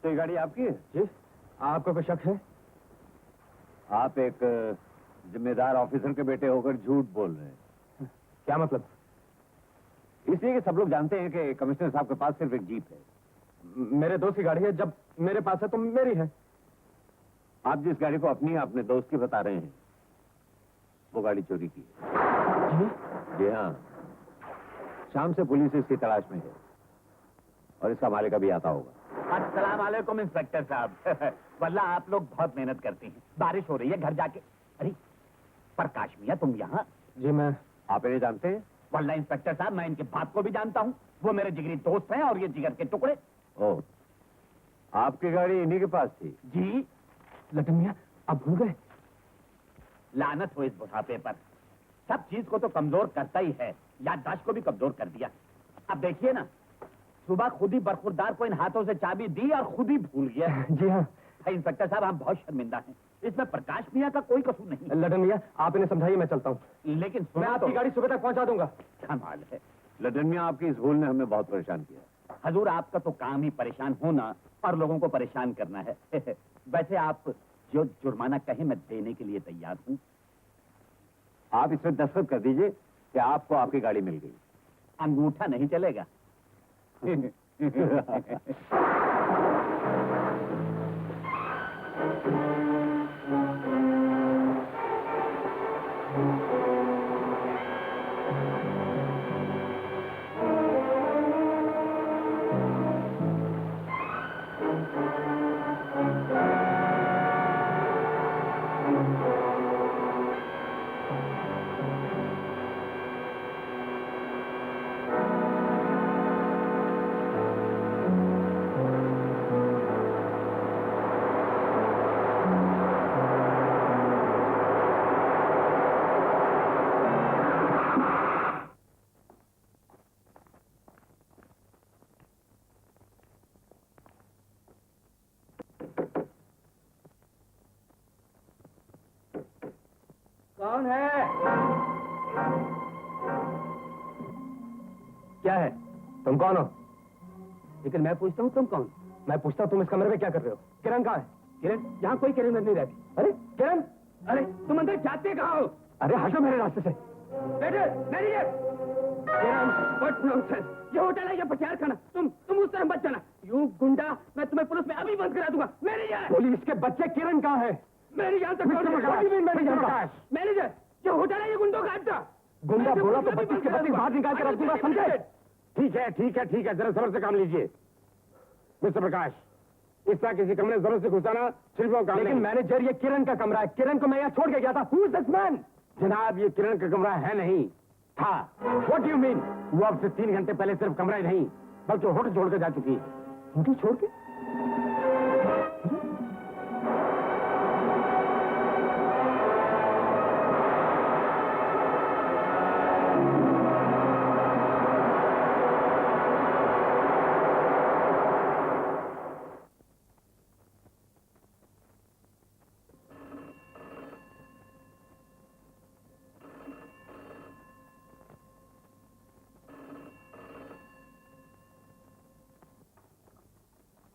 तो ये गाड़ी आपकी है? जी, आपको कोई शक है? आप एक जिम्मेदार ऑफिसर के बेटे होकर झूठ बोल रहे हैं। क्या मतलब? इसलिए कि सब लोग जानते हैं कि कमिश्नर साहब के पास सिर्फ एक जीप है। मेरे दोस्त की गाड़ी है, जब मेरे पास है तो मेरी है। आप जिस गाड़ी को अपनी अपने दोस्त की बता रहे हैं, वो गाड़ी चोरी की है। जी हाँ, शाम से पुलिस इसकी तलाश में है और इसका मालिक अभी आता होगा। अस्सलाम वालेकुम इंस्पेक्टर साहब। वल्ला आप लोग बहुत मेहनत करते हैं। बारिश हो रही है, घर जाके। अरे प्रकाश मियां, तुम यहाँ? जी मैं। आप इन्हें जानते हैं? वल्ला इंस्पेक्टर साहब, मैं इनके बाप को भी जानता हूँ। वो मेरे जिगरी दोस्त हैं और ये जिगर के टुकड़े। ओह, आपकी गाड़ी इन्हीं के पास थी? जी। लटन मियां, आप भूल गए? लानत हो इस बुढ़ापे पर। सब चीज को तो कमजोर करता ही है, याददाश्त को भी कमजोर कर दिया। अब देखिए ना, सुबह खुद ही बरखुरदार को इन हाथों से चाबी दी और खुद ही भूल गया। जी हाँ। इंस्पेक्टर साहब, हम बहुत शर्मिंदा हैं। इसमें प्रकाश मियां का कोई कसूर नहीं। लटन मियां, आप इन्हें समझाइए, मैं चलता हूँ। लेकिन मैं आपकी गाड़ी सुबह तक पहुंचा दूंगा। कमाल है। लटन मियां, आपकी इस भूल ने हमें बहुत परेशान किया। हजूर, आपका तो काम ही परेशान होना और लोगों को परेशान करना है। वैसे आप जो जुर्माना कहें मैं देने के लिए तैयार हूँ। आप इसमें दस्तखत कर दीजिए कि आपको आपकी गाड़ी मिल गई। अंगूठा नहीं चलेगा। कौन है? क्या है? तुम कौन हो? लेकिन मैं पूछता हूँ, तुम कौन? मैं पूछता हूँ, तुम इस कमरे में क्या कर रहे हो? किरण कहाँ है? किरण? यहाँ कोई किरण नहीं रहती। अरे किरण! अरे तुम अंदर जाते कहाँ हो? अरे हटो मेरे रास्ते से। बेटे, मैनेजर! Kiran, what nonsense! ये होटल है, ये बचार खाना। तुम उस तरफ मत जाना। यू गुंडा, मैं तुम्हें पुलिस में अभी बंद करा दूंगा। मैनेजर! पुलिस के बच्चे, किरण कहाँ है? मेरी जान तक मैनेजर, ये होटल है, ये गुंडों का अड्डा। गुंडा बोला तो 25 के 25 बाहर निकाल के रख दूंगा, समझे? ठीक है ठीक है ठीक है, जरा सबर से काम लीजिए। मिस्टर प्रकाश, इस तरह किसी कमरे में जरूर से घुसाना सिर्फ वो काम लेकिन नहीं। मैनेजर, ये किरण का कमरा है। किरण को मैं यहाँ छोड़ के गया था। Who is this man? जनाब, ये किरण का कमरा है नहीं, था। What do you mean? वो अब से 3 घंटे पहले सिर्फ कमरा ही नहीं बल्कि होटल छोड़ के जा चुकी है। होटल छोड़ के?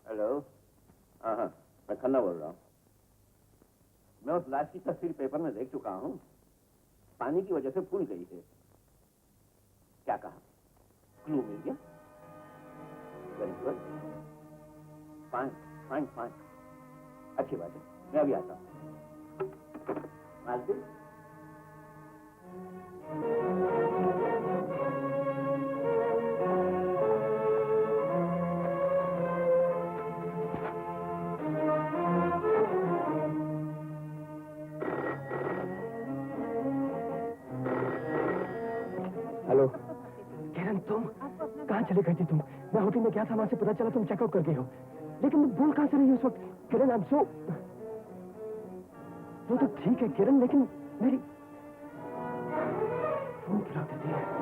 हेलो। हाँ, मैं खन्ना बोल रहा हूँ। मैं उस लाश की तस्वीर पेपर में देख चुका हूँ। पानी की वजह से फूल गई है। क्या कहा? क्लू मिल गया? Very good, fine fine fine, अच्छी बात है। मैं अभी आता हूँ। मालती, हेलो किरण, तुम कहाँ चले गई थी? तुम, मैं होटल में गया था, वहां से पता चला तुम चेकआउट कर गई हो। लेकिन तुम बोल कहाँ से रही हो उस वक्त? किरण, आई एम सो... वो तो ठीक है किरण, लेकिन मेरी फोन गिरा देती है।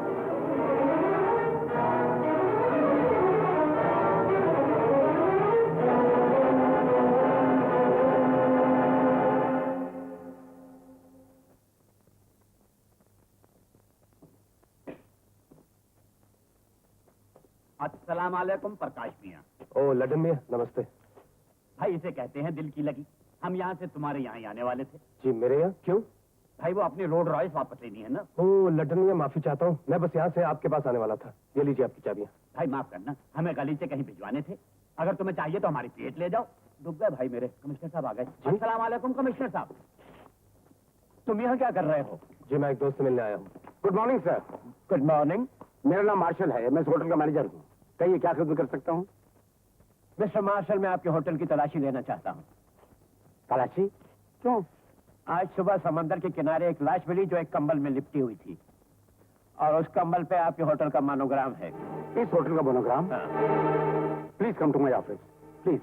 अस्सलाम वालेकुम प्रकाश मियां। ओ लडन मियां, नमस्ते। भाई इसे कहते हैं दिल की लगी। हम यहाँ से तुम्हारे यहाँ ही आने वाले थे। जी मेरे यहाँ क्यों? भाई वो अपनी रोड रॉयस वापस लेनी है ना। ओ लड्डन मियाँ, माफी चाहता हूँ, मैं बस यहाँ से आपके पास आने वाला था। ये लीजिए आपकी चाबियाँ। भाई माफ करना, हमें गली से कहीं भिजवाने थे। अगर तुम्हें चाहिए तो हमारी प्लेट ले जाओ। डूब गए भाई मेरे। कमिश्नर साहब आ गए। अस्सलाम वालेकुम कमिश्नर साहब। तुम यहाँ क्या कर रहे हो? जी मैं एक दोस्त से मिलने आया हूँ। Good morning sir. Good morning. मेरा नाम मार्शल है, मैं इस होटल का मैनेजर हूँ। कहिए क्या खिदमत कर सकता हूँ? मिस्टर मार्शल, मैं आपके होटल की तलाशी लेना चाहता हूँ। तलाशी? क्यों? आज सुबह समंदर के किनारे एक लाश मिली जो एक कंबल में लिपटी हुई थी, और उस कंबल पे आपके होटल का मोनोग्राम है। इस होटल का monogram? Please come to my office please.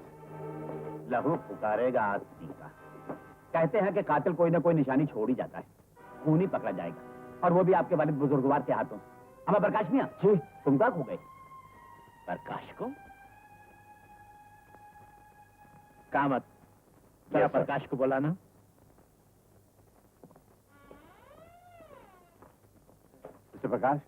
लहू पुकारेगा आदमी का। कहते हैं कि कातिल कोई ना कोई निशानी छोड़ ही जाता है, खून ही पकड़ा जाएगा, और वो भी आपके वालिद बुजुर्गवार के हाथों। अमर प्रकाश मियां जी, तुम कहाँ खो गए? प्रकाश को कामत क्या? प्रकाश को बुलाना। मिस्टर प्रकाश,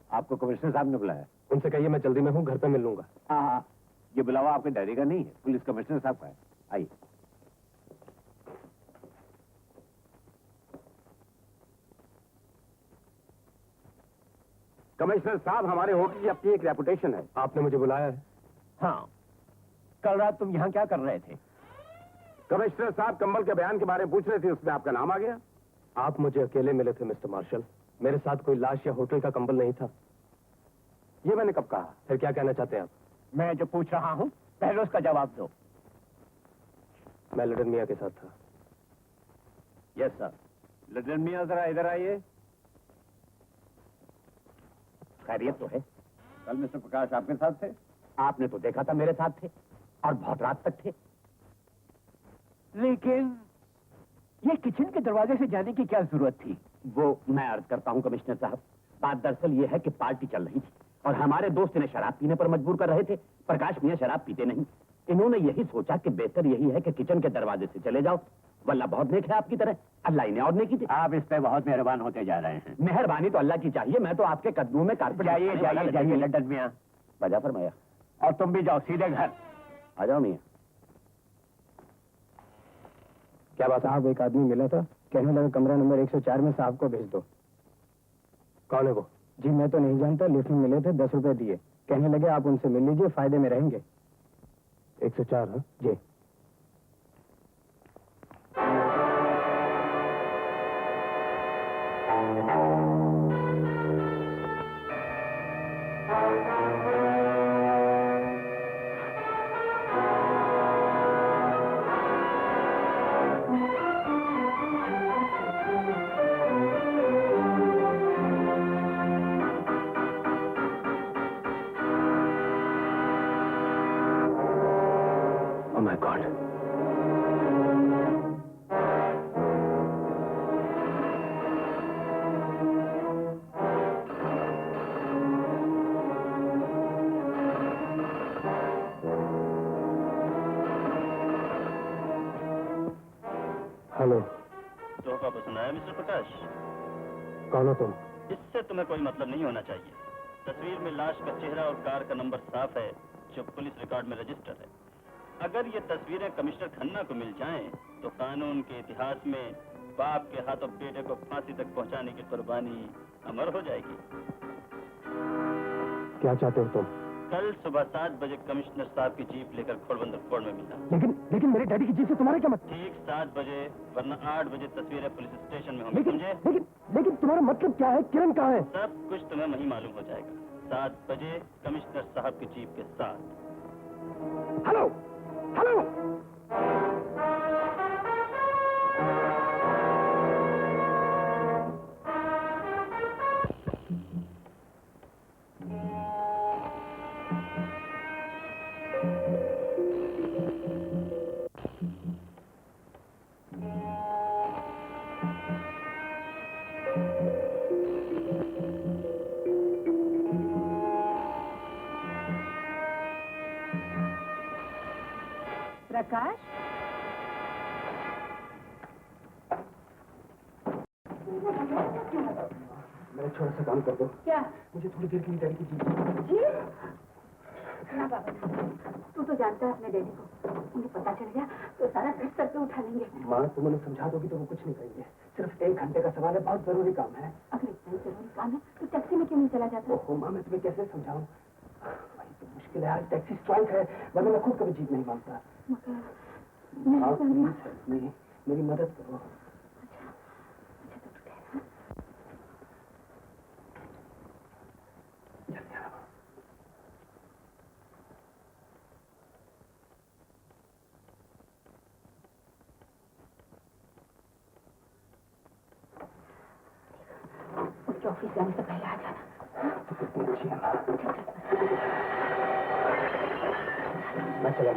आपको कमिश्नर साहब ने बुलाया। उनसे कहिए मैं जल्दी में हूँ, घर पे मिल लूंगा। हाँ, ये बुलावा आपके डायरी का नहीं है, पुलिस कमिश्नर साहब का है। आइए। कमिश्नर साहब, हमारे होटल की अपनी एक रेपुटेशन है। आपने मुझे बुलाया है? हाँ, कल रात तुम यहाँ क्या कर रहे थे? कमिश्नर साहब कंबल के बयान के बारे में पूछ रहे थे, उसमें आपका नाम आ गया। आप मुझे अकेले मिले थे मिस्टर मार्शल, मेरे साथ कोई लाश या होटल का कंबल नहीं था। ये मैंने कब कहा? फिर क्या कहना चाहते हैं आप? मैं जो पूछ रहा हूँ पहले उसका जवाब दो। मैं लडन मियाँ के साथ था। Yes sir. लडन मियाँ, जरा इधर आइए। खैरियत तो है? कल मिस्टर प्रकाश आपके साथ थे? आपने तो देखा था मेरे साथ थे, और बहुत रात तक थे। लेकिन ये किचन के दरवाजे से जाने की क्या जरूरत थी? वो मैं अर्ज करता हूँ कमिश्नर साहब, बात दरअसल ये है कि पार्टी चल रही थी और हमारे दोस्त इन्हें शराब पीने पर मजबूर कर रहे थे। प्रकाश मियाँ शराब पीते नहीं। इन्होंने यही सोचा कि बेहतर यही है कि किचन के दरवाजे से चले जाओ। वल्ला बहुत नेक है आपकी तरह, अल्लाह इन्हें और नेकी दे। आप इस पे बहुत मेहरबान होते जा रहे हैं। मेहरबानी तो अल्लाह की चाहिए, मैं तो आपके कदमों में कारपेट जाइए जाइए जाइए लडन मियाँ। वजह फरमाया। और तुम भी जाओ सीधे घर। आ जाओ मियाँ। क्या बात? साहब, एक आदमी मिला था, कहने लगा कमरा नंबर 104 में साहब को भेज दो। कौन है वो? जी मैं तो नहीं जानता, लिफ्ट में मिले थे, 10 रुपए दिए। कहने लगे आप उनसे मिल लीजिए, फायदे में रहेंगे। 104? हाँ जी। Oh my God. हेलो। तोहफा पसंद आया मिस्टर प्रकाश? कौन हो तुम? इससे तुम्हें कोई मतलब नहीं होना चाहिए। तस्वीर में लाश का चेहरा और कार का नंबर साफ है जो पुलिस रिकॉर्ड में रजिस्टर है। अगर ये तस्वीरें कमिश्नर खन्ना को मिल जाएं, तो कानून के इतिहास में बाप के हाथों बेटे को फांसी तक पहुंचाने की कुर्बानी अमर हो जाएगी। क्या चाहते हो तुम? कल सुबह 7 बजे कमिश्नर साहब की जीप लेकर खोड़बंदर कोर्ट में मिलना। लेकिन मेरे डैडी की जीप से तुम्हारा क्या मतलब? ठीक 7 बजे, वरना 8 बजे तस्वीरें पुलिस स्टेशन में होंगी, समझे? लेकिन तुम्हारा मतलब क्या है? किरण कहाँ है? सब कुछ तुम्हें वहीं मालूम हो जाएगा। 7 बजे कमिश्नर साहब की जीप के साथ। Hello hello. प्रकाश, मेरा छोटा सा काम कर दो। क्या? मुझे थोड़ी देर के लिए डैडी की जीप। जी? ना बाबा, तू तो जानता है अपने डैडी को। उन्हें पता चल गया तो सारा घर सर पे उठा लेंगे। माँ तुम उन्हें समझा दोगी तो वो कुछ नहीं करेंगे, सिर्फ 1 घंटे का सवाल है, बहुत जरूरी काम है। अगर इतना जरूरी काम है तो टैक्सी में क्यों नहीं चला जाता? ओहो माँ मैं तुम्हें कैसे समझाऊं, वही तो मुश्किल है, आज टैक्सी स्ट्राइक है, वरना मैं खुद कभी जीत नहीं मांगता। मगर हाँ प्लीज हेल्प मी, मेरी मदद करो। उसके ऑफिस जाने से पहले आ जाना। तो कितनी अच्छी है माँ। मैं चला।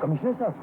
कमिश्नर साहब,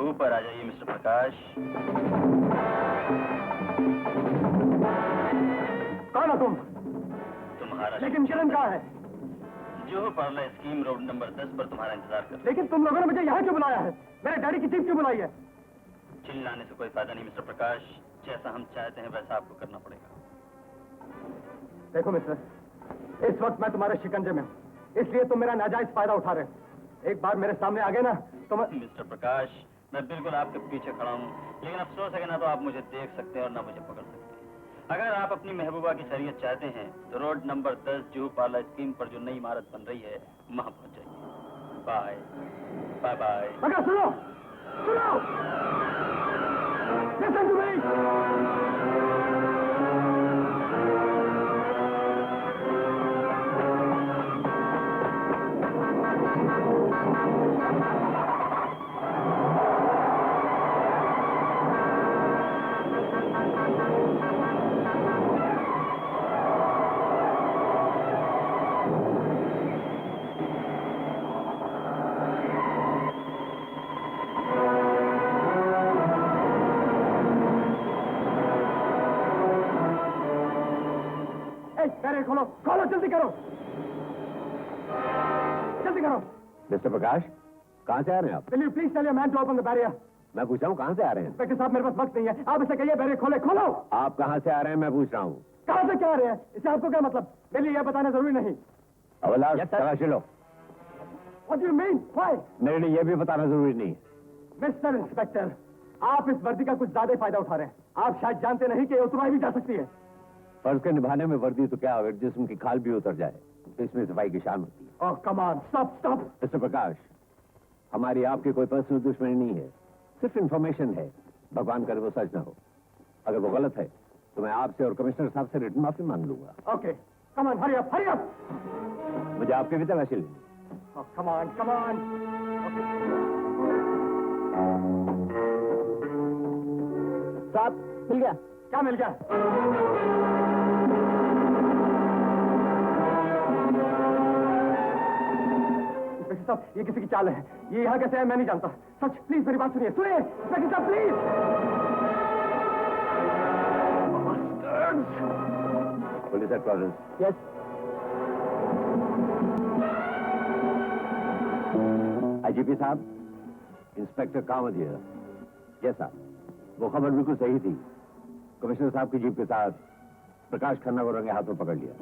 ऊपर आ जाइए मिस्टर प्रकाश। कौन हो तुम? तुम्हारा लेकिन किरण कहाँ है? Juhu parlour scheme road number 10 पर तुम्हारा इंतजार कर। लेकिन तुम लोगों ने मुझे यहाँ क्यों बुलाया है? मेरे डैडी की जीप क्यों बुलाई है? चिल्लाने से कोई फायदा नहीं मिस्टर प्रकाश, जैसा हम चाहते हैं वैसा आपको करना पड़ेगा। देखो मिस्टर, इस वक्त मैं तुम्हारे शिकंजे में हूँ, इसलिए तुम मेरा नाजायज फायदा उठा रहे हो। एक बार मेरे सामने आ गए ना तो मैं... मिस्टर प्रकाश, मैं बिल्कुल आपके पीछे खड़ा हूँ, लेकिन अफसोस है कि ना तो आप मुझे देख सकते हैं और ना मुझे पकड़ सकते हैं। अगर आप अपनी महबूबा की खैरियत चाहते हैं तो road number 10 Juhu parlour scheme पर जो नई इमारत बन रही है वहाँ पहुँच जाइए। Bye bye bye. मगर सुनो, सुनो, listen to me। बैरियर खोलो, खोलो, जल्दी करो, जल्दी करो। मिस्टर प्रकाश, कहाँ से आ रहे हैं आप? Will you please tell your man to open the barrier? मैं पूछ रहा हूँ कहाँ से आ रहे हैं? इंस्पेक्टर साहब मेरे पास वक्त नहीं है, आप इसे कहिए बैरियर खोले, खोलो। आप कहाँ से आ रहे हैं मैं पूछ रहा हूँ। कहाँ से क्या आ रहे हैं? इससे आपको क्या मतलब? मेरे लिए यह बताना जरूरी नहीं। हवलदार, तलाशी लो। What do you mean? Why? मेरे लिए यह भी बताना जरूरी नहीं है। मिस्टर इंस्पेक्टर, आप इस वर्दी का कुछ ज्यादा फायदा उठा रहे हैं। आप शायद जानते नहीं कि ये उतरवाई भी जा सकती है। फर्ज के निभाने में वर्दी तो क्या, अगर जिस्म की खाल भी उतर जाए तो इसमें सफाई की शान होती है। Oh come on, stop stop. Mister Prakash, हमारी आपकी कोई पर्सनल दुश्मनी नहीं है, सिर्फ इंफॉर्मेशन है। भगवान करे वो सच ना हो। अगर वो गलत है तो मैं आपसे और कमिश्नर साहब से रिटन माफी मांग लूंगा। Okay, come on, hurry up, hurry up. मुझे आपकी भी तलाशी लेनी। Come on, come on. साहब मिल गया। क्या मिल गया? इंस्पेक्टर साहब, ये किसी की चाल है। ये यहाँ कैसे है मैं नहीं जानता। सच, प्लीज मेरी बात सुनिए, सुनिए इंस्पेक्टर साहब, please. Police headquarters. Yes. IGP साहब, इंस्पेक्टर कामत हियर। यस साहब, वो खबर बिल्कुल सही थी। कमिश्नर साहब की जीप के साथ प्रकाश खन्ना को रंगे हाथों पकड़ लिया।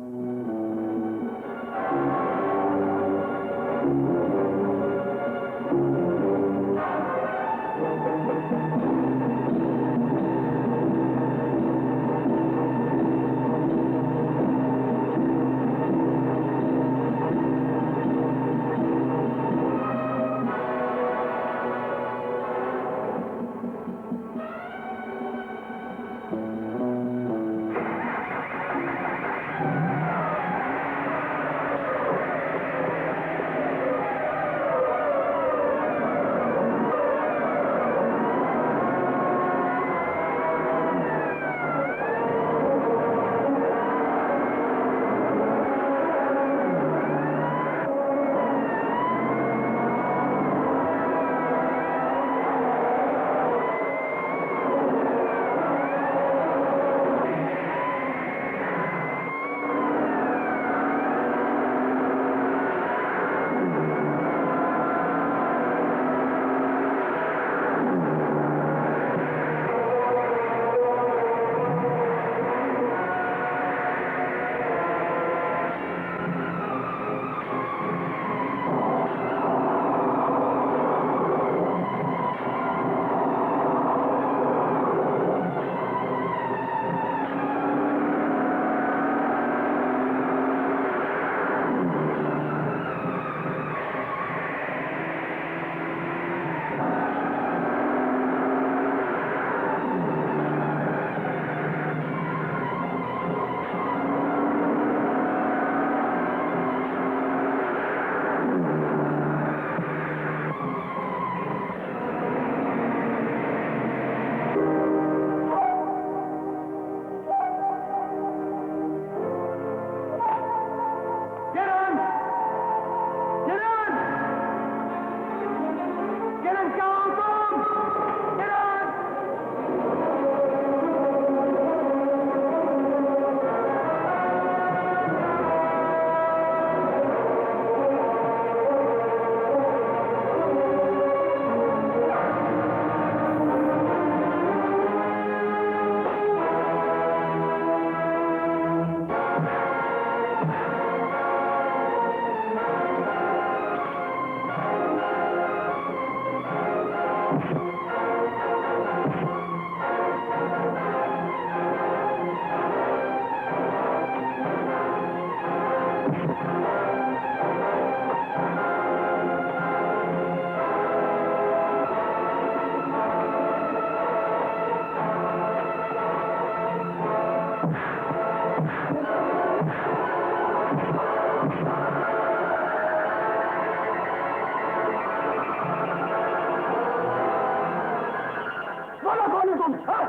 बोलो कौन है तुम? हाँ?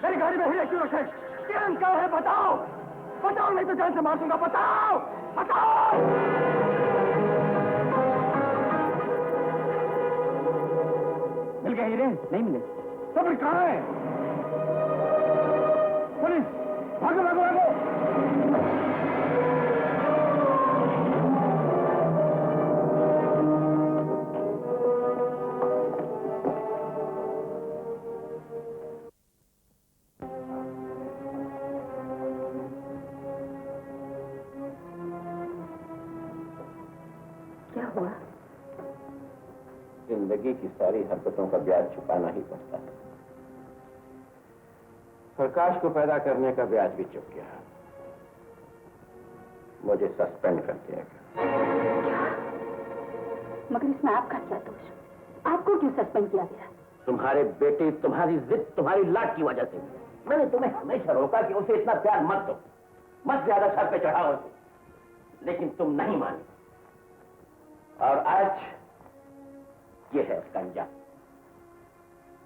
मेरी गाड़ी में हीरे क्यों रखे? किरण कहाँ है? बताओ, बताओ, नहीं तो जान से मार दूंगा। बताओ, बताओ। मिल गए हीरे? नहीं मिले। तो फिर कहाँ है? पुलिस, भागो भागो भागो। क्या हुआ? जिंदगी की सारी हरकतों का ब्याज चुकाना ही पड़ता है। प्रकाश को पैदा करने का ब्याज भी चुक गया। मुझे सस्पेंड कर दिया गया। मगर इसमें आपका क्या दोष? आपको क्यों सस्पेंड किया गया? तुम्हारे बेटे, तुम्हारी जिद, तुम्हारी लाट की वजह से मैंने तुम्हें हमेशा रोका कि उसे इतना प्यार मत दो, मत ज्यादा सर पे चढ़ाओ उसे, लेकिन तुम नहीं माने। और आज ये है उसका अंजाम।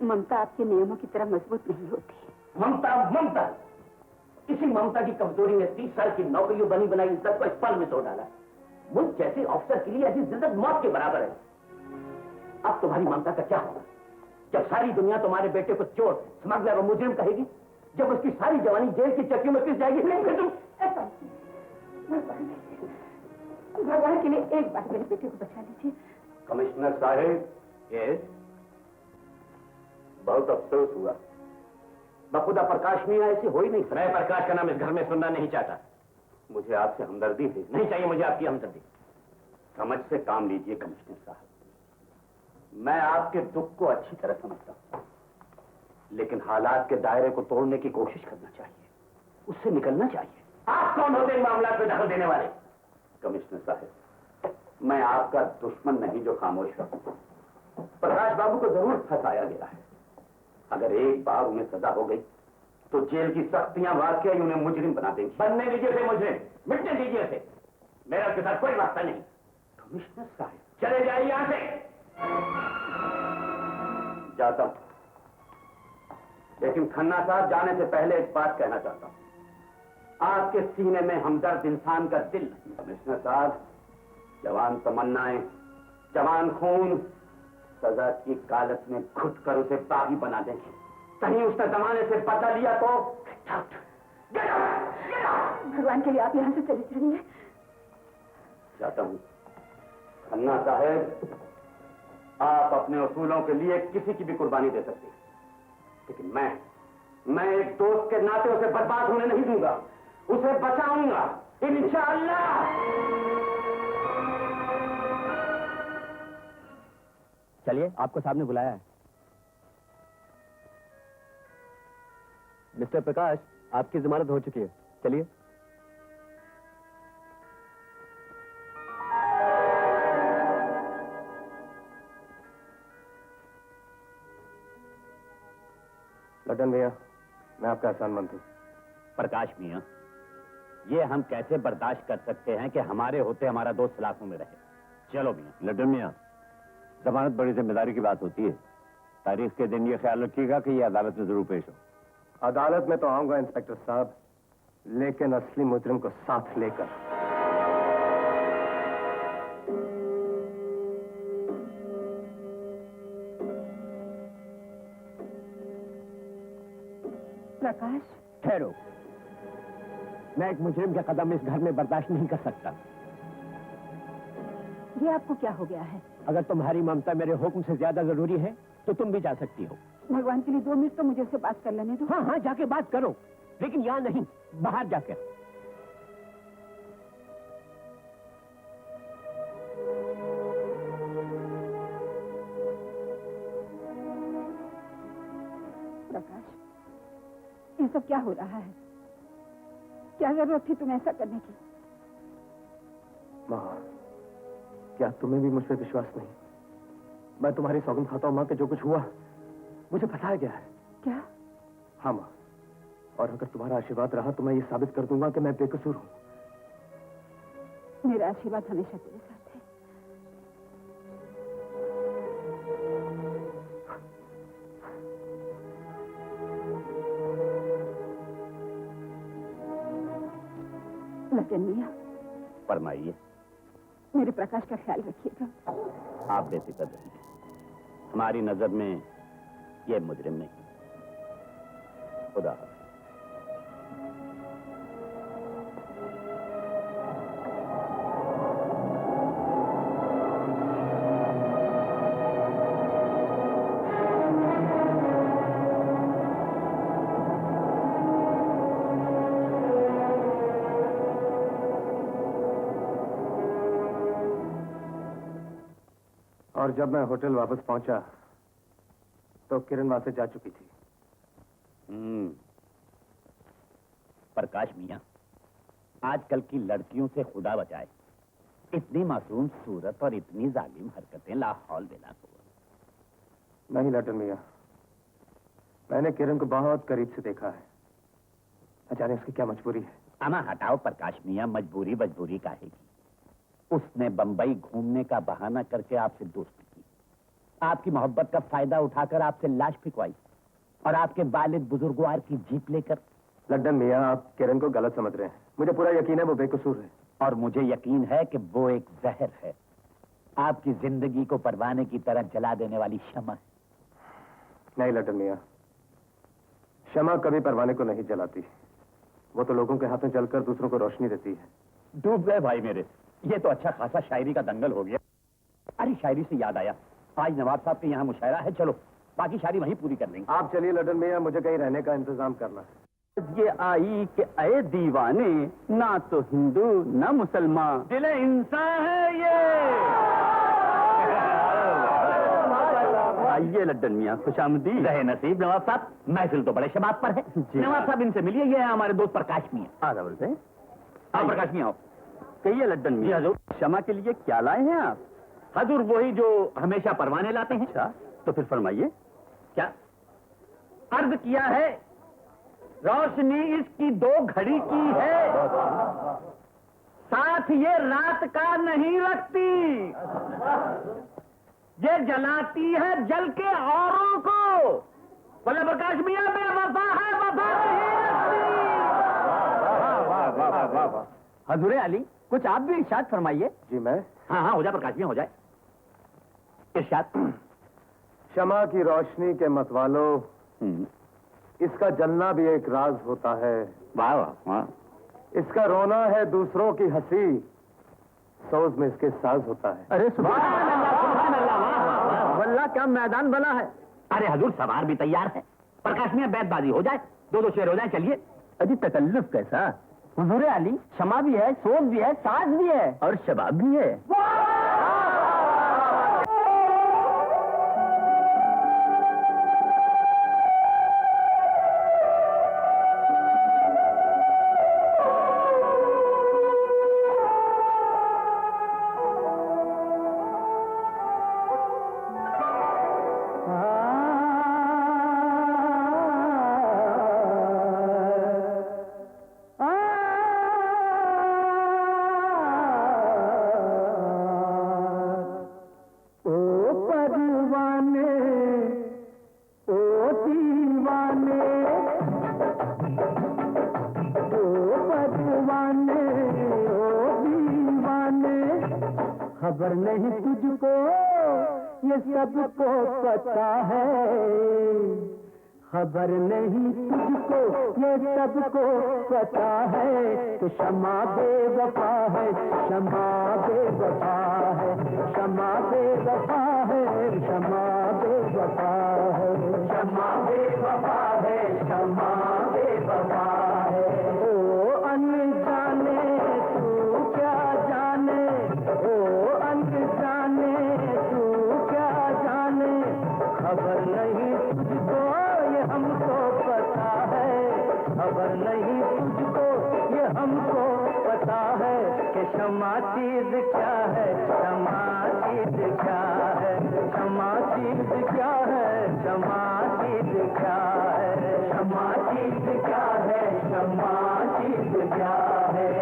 ममता आपके नियमों की तरह मजबूत नहीं होती। ममता, ममता, इसी ममता की कमजोरी ने 30 साल की नौकरियों बनी बनाई इज्जत को इस पल में तोड़ डाला। मुझ जैसे ऑफिसर के लिए ऐसी जिद्दत मौत के बराबर है। अब तुम्हारी ममता का क्या होगा जब सारी दुनिया तुम्हारे बेटे को चोर, स्मगलर और मुजरिम कहेगी? जब उसकी सारी जवानी जेल की चक्कियों में पिस जाएगी? नहीं, फिर तुम भगवान के लिए एक बार मेरे बेटे को बचा लीजिए। कमिश्नर साहब, यस, बहुत अफसोस हुआ। बखुदा प्रकाश मियां ऐसी हो ही नहीं। मैं प्रकाश का नाम इस घर में सुनना नहीं चाहता। मुझे आपसे हमदर्दी है। नहीं चाहिए मुझे आपकी हमदर्दी। समझ से काम लीजिए कमिश्नर साहब। मैं आपके दुख को अच्छी तरह समझता हूं, लेकिन हालात के दायरे को तोड़ने की कोशिश करना चाहिए, उससे निकलना चाहिए। आप कौन होते हैं मामला में दखल देने वाले? कमिश्नर साहब, मैं आपका दुश्मन नहीं जो खामोश है। प्रकाश बाबू को जरूर फंसाया गया है। अगर एक बार उन्हें सजा हो गई तो जेल की सख्तियां वाकई उन्हें मुजरिम बना देंगी। बनने दीजिए थे मुजरिम, मिटने दीजिए थे। मेरा उसके साथ कोई वास्ता नहीं। कमिश्नर साहब, चले जाइए यहां से। जाता हूं, लेकिन खन्ना साहब जाने से पहले एक बात कहना चाहता हूं। आपके सीने में हमदर्द इंसान का दिल नहीं। कमिश्नर साहब, जवान तमन्नाएं, जवान खून सजा की कालत में घुट कर उसे बागी बना देंगे। कहीं उसने जमाने से बदला लिया तो भगवान के लिए आप यहाँ से चले जाइए। जाता हूं। खन्ना साहब, आप अपने उसूलों के लिए किसी की भी कुर्बानी दे सकते हैं, लेकिन मैं एक दोस्त के नाते उसे बर्बाद होने नहीं दूंगा। उसे बचाऊंगा इंशाअल्लाह। चलिए, आपको साहब ने बुलाया है। मिस्टर प्रकाश, आपकी जमानत हो चुकी है, चलिए। लड्डन भैया, मैं आपका एहसानमंद हूं। प्रकाश मियां, ये हम कैसे बर्दाश्त कर सकते हैं कि हमारे होते हमारा दोस्त सलाखों में रहे? चलो मियां। लड्डन मियां, जमानत बड़ी जिम्मेदारी की बात होती है। तारीख के दिन ये ख्याल रखिएगा कि ये अदालत में जरूर पेश हो। अदालत में तो आऊंगा इंस्पेक्टर साहब, लेकिन असली मुजरिम को साथ लेकर। प्रकाश, ठहरो, मैं एक मुजरिम के कदम इस घर में बर्दाश्त नहीं कर सकता। ये आपको क्या हो गया है? अगर तुम्हारी ममता मेरे हुक्म से ज्यादा जरूरी है तो तुम भी जा सकती हो। भगवान के लिए 2 मिनट तो मुझे उससे बात कर लेने दो। हाँ हाँ, जाके बात करो, लेकिन यहाँ नहीं, बाहर जाकर। ये सब क्या हो रहा है? क्या जरूरत थी तुम्हें ऐसा करने की? माँ, क्या तुम्हें भी मुझ पर विश्वास नहीं? मैं तुम्हारी सौगंध खाता हूँ माँ कि जो कुछ हुआ मुझे फंसाया गया है। क्या? हाँ माँ, और अगर तुम्हारा आशीर्वाद रहा तो मैं ये साबित कर दूंगा कि मैं बेकसूर हूँ। मेरा आशीर्वाद हमेशा तेरे साथ है। लज्जन मियां, फरमाइए। मेरे प्रकाश का ख्याल रखिएगा। आप बेफिक्र रहिए, हमारी नजर में ये मुजरिम नहीं। खुदा हाफ़िज़। और जब मैं होटल वापस पहुंचा तो किरण वहां से जा चुकी थी। प्रकाश मियां, आजकल की लड़कियों से खुदा बचाए, इतनी मासूम सूरत और इतनी जालिम हरकतें लाहौल बेला को। नहीं लटन मियां, मैंने किरण को बहुत करीब से देखा है। न जाने उसकी क्या मजबूरी है। आना हटाओ प्रकाश मियां, मजबूरी मजबूरी काहे की। उसने बंबई घूमने का बहाना करके आपसे दोस्ती की, आपकी मोहब्बत का फायदा उठाकर आपसे लाश फिकवाई और आपके वालिद बुजुर्गवार की जीप लेकर। लड्डन मियां, आप किरण को गलत समझ रहे हैं। मुझे पूरा यकीन है वो बेकसूर है। और मुझे यकीन है कि वो एक जहर है, आपकी जिंदगी को परवाने की तरह जला देने वाली शमा है। नहीं लड्डन मियां, शमा कभी परवाने को नहीं जलाती। वो तो लोगों के हाथों जलकर दूसरों को रोशनी देती है। डूब गए भाई मेरे, ये तो अच्छा खासा शायरी का दंगल हो गया। अरे शायरी से याद आया, आज नवाब साहब के यहाँ मुशायरा है, चलो बाकी शायरी वहीं पूरी कर लेंगे। आप चलिए लड्डन मियां, मुझे कहीं रहने का इंतजाम करना है। ये आई कि अये दीवाने, ना तो हिंदू ना मुसलमान, दिल इंसान है ये। आइए लड्डन मियां, खुशामदीद। रहे नसीब नवाब साहब, महफिल तो बड़े शबाब पर है। नवाब साहब इनसे मिलिए, ये है हमारे दोस्त प्रकाश मियां। आधा बोलते हैं। आओ प्रकाश मियां, आओ। कहिए लड्डन मियां, क्षमा के लिए क्या लाए हैं आप? हजूर वही जो हमेशा परवाने लाते हैं। अच्छा, तो फिर फरमाइए। क्या अर्ज किया है? रोशनी इसकी 2 घड़ी की है, साथ ये रात का नहीं रखती, ये जलाती है जल के औरों को। बोले प्रकाश मियां, बेवफा है, वफा नहीं रखती। हजूरे अली, कुछ आप भी इरशाद फरमाइए। जी मैं? हाँ हाँ, हो जाए प्रकाश मियां, हो जाए। इरशाद। शमा की रोशनी के मतवालों, इसका जलना भी एक राज होता है। वाह वाह वाह। इसका रोना है दूसरों की हंसी, सोज में इसके साज होता है। अरे वल्लाह क्या मैदान बना है। अरे हजूर, सवार भी तैयार है, प्रकाश मियां बैतबाजी हो जाए, 2-2 शेर हो जाए। चलिए। अजी तकल्लुफ कैसा? हुजूरे अली, शमा भी है, सोज भी है, साज भी है और शबाब भी है। खबर नहीं तुझको ये सबको पता है, खबर नहीं तुझको ये सबको पता है कि शमा बेवफा है, शमा बेवफा है, शमा बेवफा है, शमा बेवफा है, शमा बेवफा है, शमा बेवफा है। ओ अनजाने तू क्या जाने, ओ अनजाने तू क्या जाने, खबर नहीं तुझको ये हमको पता है कि क्षमा चीज क्या है, क्षमा चीज क्या है, क्षमा चीज क्या है, क्षमा चीज क्या है, क्षमा चीज क्या है, क्षमा चीज क्या है।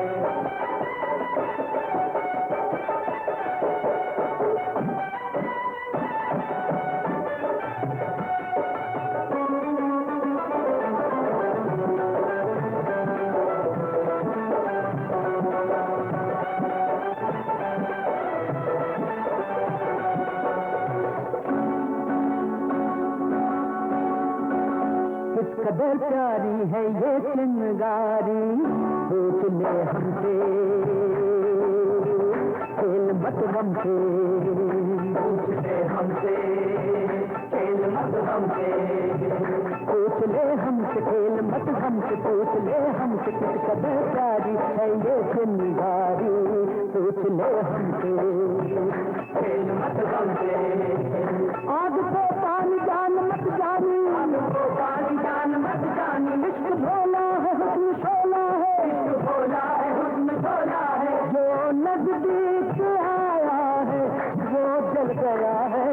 कदर प्यारी है ये चिंगारी, पूछ ले हमसे खेल मत हमसे, पूछ ले हमसे खेल मत हमसे, पूछ ले हमसे खेल मत हमसे, पूछ ले हमसे किस कदर प्यारी है ये चिंगारी, पूछ ले हमसे खेल मत हमसे। आग को पानी जान मत जानी, आग को पानी जान मत जानी, इश्क भोला है हुस्न शोला है, इश्क भोला है हुस्न शोला है, जो नजदीक आया है वो जल गया है।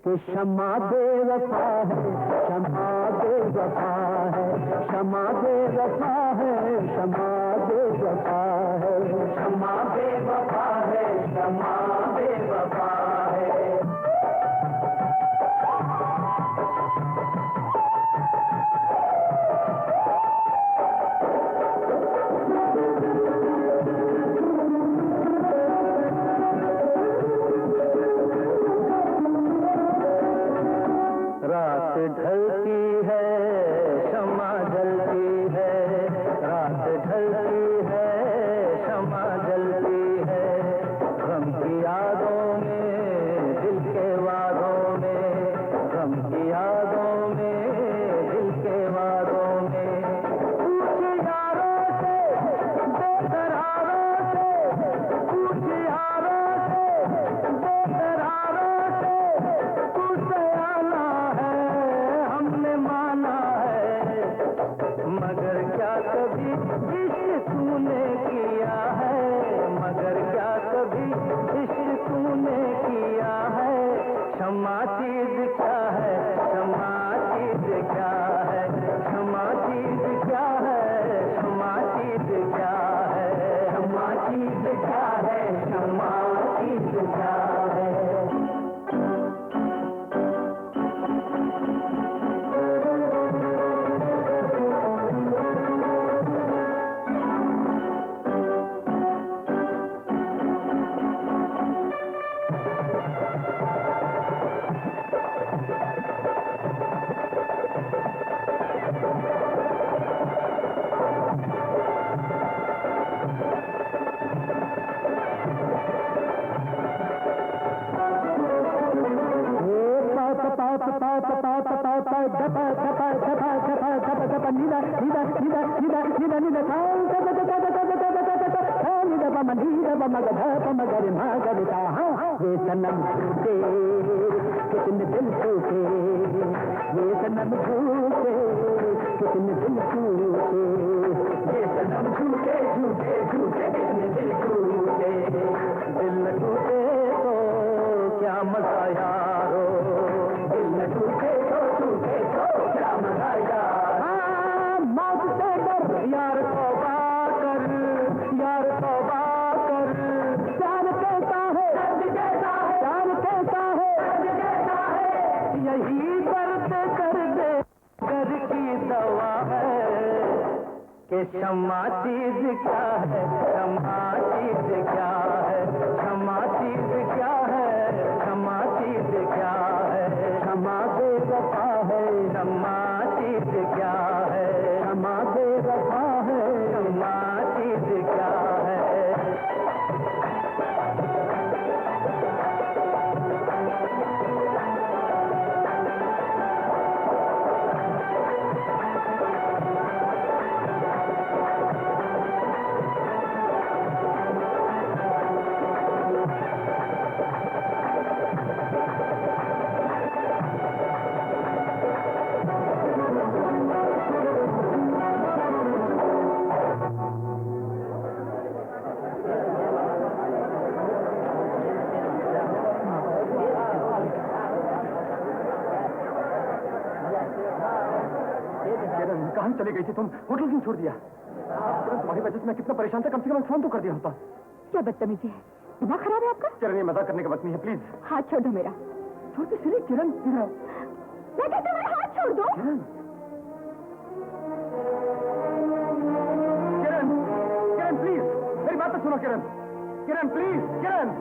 कि क्षमा बेवफा है, क्षमा बेवफा है, क्षमा बेवफा है, क्षमा बेवफा है, क्षमा बेवफा है, क्षमा बेवफा है। रात ढलती है क्षमा जलती है, रात ढलती है क्षमा जलती है, गम की यादों में दिल के वादों में, गम की यादों में दिल के वादों में, पूछ यारों से बेकरारों से, पूछ यारों से बेकरारों से, पूछ आना है हमने माना है, मगर क्या कभी इश्क तूने किया है, मगर क्या कभी इश्क तूने किया है। क्षमा चीज क्या है, क्षमा चीज क्या है, क्षमा चीज क्या है, क्षमा चीज क्या है, क्षमा चीज क्या है, क्षमा चीज क्या है। ये सनम झूठे कितने दिल टूटे, ये सनम झूठे कितने दिल टूटे, ये सनम झूठे झूठे झूठे कितने दिल टूटे, दिल न टूटे तो क्या मजा यारो, दिल न टूटे तो क्या मजा यार। मौत से डर यार तौबा कर, यार तौबा कर, जान कैसा है दर्द कैसा है, जान कैसा है दर्द कैसा है, यही दर्द कर दे कर की दवा है। कि क्षमा चीज क्या है, क्षमा चीज क्या है, क्षमा चीज क्या है, क्षमा चीज क्या है, क्षमा बेवफा है, क्षमा चीज क्या है, क्षमा बेवफा है, क्षमा चीज क्या है। कहाँ चली गई थी तुम? होटल क्यों छोड़ दिया? किरण, तुम्हारी वजह से मैं कितना परेशान था, कम से कम फोन तो कर दिया होता। क्या बदतमीजी है, दिमाग खराब है आपका? किरण, ये मजाक करने की बात नहीं है, प्लीज। हाथ छोड़ दो मेरा। छोड़ दे सिली। किरण, किरण, मैं कहती हूँ मेरा हाथ छोड़ दो। किरण, किरण, किरण प्लीज, मेरी बात तो सुनो किरण। किरण प्लीज, किरण।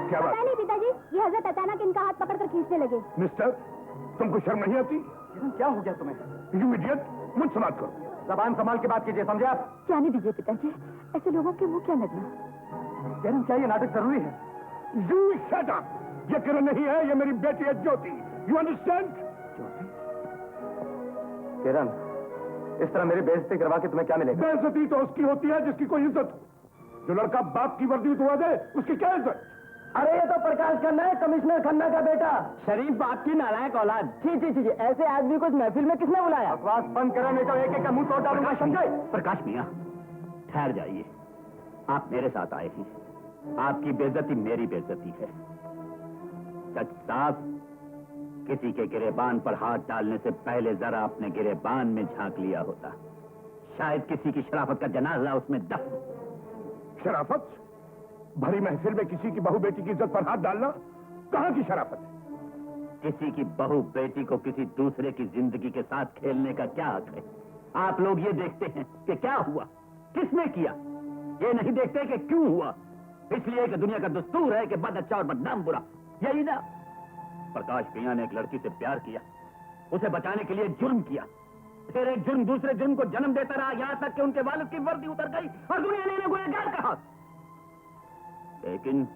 क्या बात? पता नहीं पिताजी, ये हजरत अचानक इनका हाथ पकड़कर खींचने लगे। मिस्टर, तुमको शर्म नहीं आती? किरण, क्या हो गया तुम्हें? यू इडियट, मुझसे बात करो। जबान संभाल के बात कीजिए, समझे आप? जाने दीजिए पिताजी, ऐसे लोगों के मुंह क्या लगना। किरण, क्या ये नाटक जरूरी है? You shut up! ये किरण नहीं है, ये मेरी बेटी है ज्योति। You understand? किरण, इस तरह मेरी बेइज्जती करवा के तुम्हें क्या मिलेगा? बेइज्जती तो उसकी होती है जिसकी कोई इज्जत हो। जो लड़का बाप की वर्दी उतरवा दे, उसकी क्या इज्जत? अरे ये तो प्रकाश खन्ना है, कमिश्नर खन्ना का बेटा। शरीफ बाप की नालायक औलाद। छी, ऐसे आदमी को इस महफिल में किसने बुलाया? बकवास बंद करो, नहीं तो एक एक का मुंह तोड़ डालूंगा, समझे? प्रकाश मियाँ, ठहर जाइए। आप मेरे साथ आए हैं, आपकी बेइज्जती मेरी बेइज्जती है। सच साफ, किसी के गिरेबान पर हाथ डालने से पहले जरा अपने गिरेबान में झांक लिया होता, शायद किसी की शराफत का जनाजा उसमें दफन। शराफत? भरी महफिल में किसी की बहू बेटी की इज्जत पर हाथ डालना कहाँ की शराफत है? किसी की बहू बेटी को किसी दूसरे की जिंदगी के साथ खेलने का क्या हक है? आप लोग ये देखते हैं कि क्या हुआ, किसने किया, ये नहीं देखते कि क्यों हुआ। इसलिए कि दुनिया का दस्तूर है कि बद अच्छा और बदनाम बुरा, यही ना? प्रकाश मियां ने एक लड़की से प्यार किया, उसे बचाने के लिए जुर्म किया, फिर एक जुर्म दूसरे जुर्म को जन्म देता रहा, यहां तक कि उनके वालिद की वर्दी उतर गई और दुनिया ने इन्हें गुनहगार कहा। लेकिन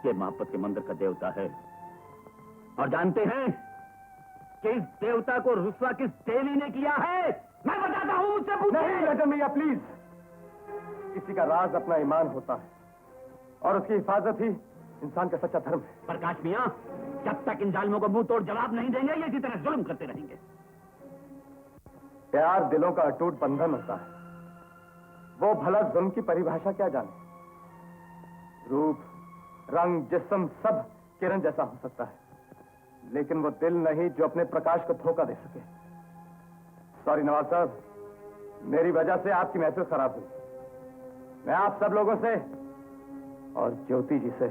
ये मोहब्बत के मंदिर का देवता है, और जानते हैं कि इस देवता को रुस्वा किस देवी ने किया है? मैं बताता हूं, उससे पूछिए। नहीं लटन भैया, प्लीज। किसी का राज अपना ईमान होता है और उसकी हिफाजत ही इंसान का सच्चा धर्म है। प्रकाश मियां, जब तक इन जालिमों को मुंह तोड़ जवाब नहीं देंगे, ये इसी तरह जुल्म करते रहेंगे। प्यार दिलों का अटूट बंधन होता है, वो भला जुल्म की परिभाषा क्या जाने? रूप, रंग, जिस्म सब किरण जैसा हो सकता है, लेकिन वो दिल नहीं जो अपने प्रकाश को धोखा दे सके। सॉरी नवाज साहब, मेरी वजह से आपकी महफिल खराब हुई। मैं आप सब लोगों से और ज्योति जी से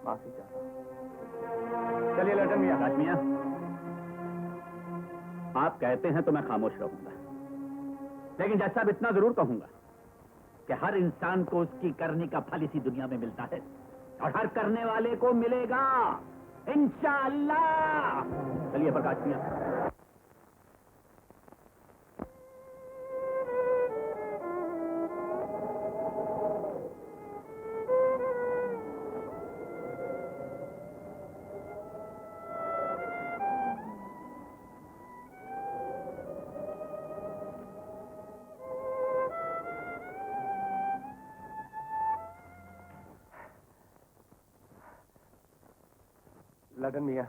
माफी चाहता हूं। चलिए लटन मियां। प्रकाश मियां, आप कहते हैं तो मैं खामोश रहूंगा, लेकिन जैसा अब इतना जरूर कहूंगा कि हर इंसान को उसकी करने का फल इसी दुनिया में मिलता है, और हर करने वाले को मिलेगा इंशाअल्लाह। चलिए प्रकाश मियां। लटन मियां।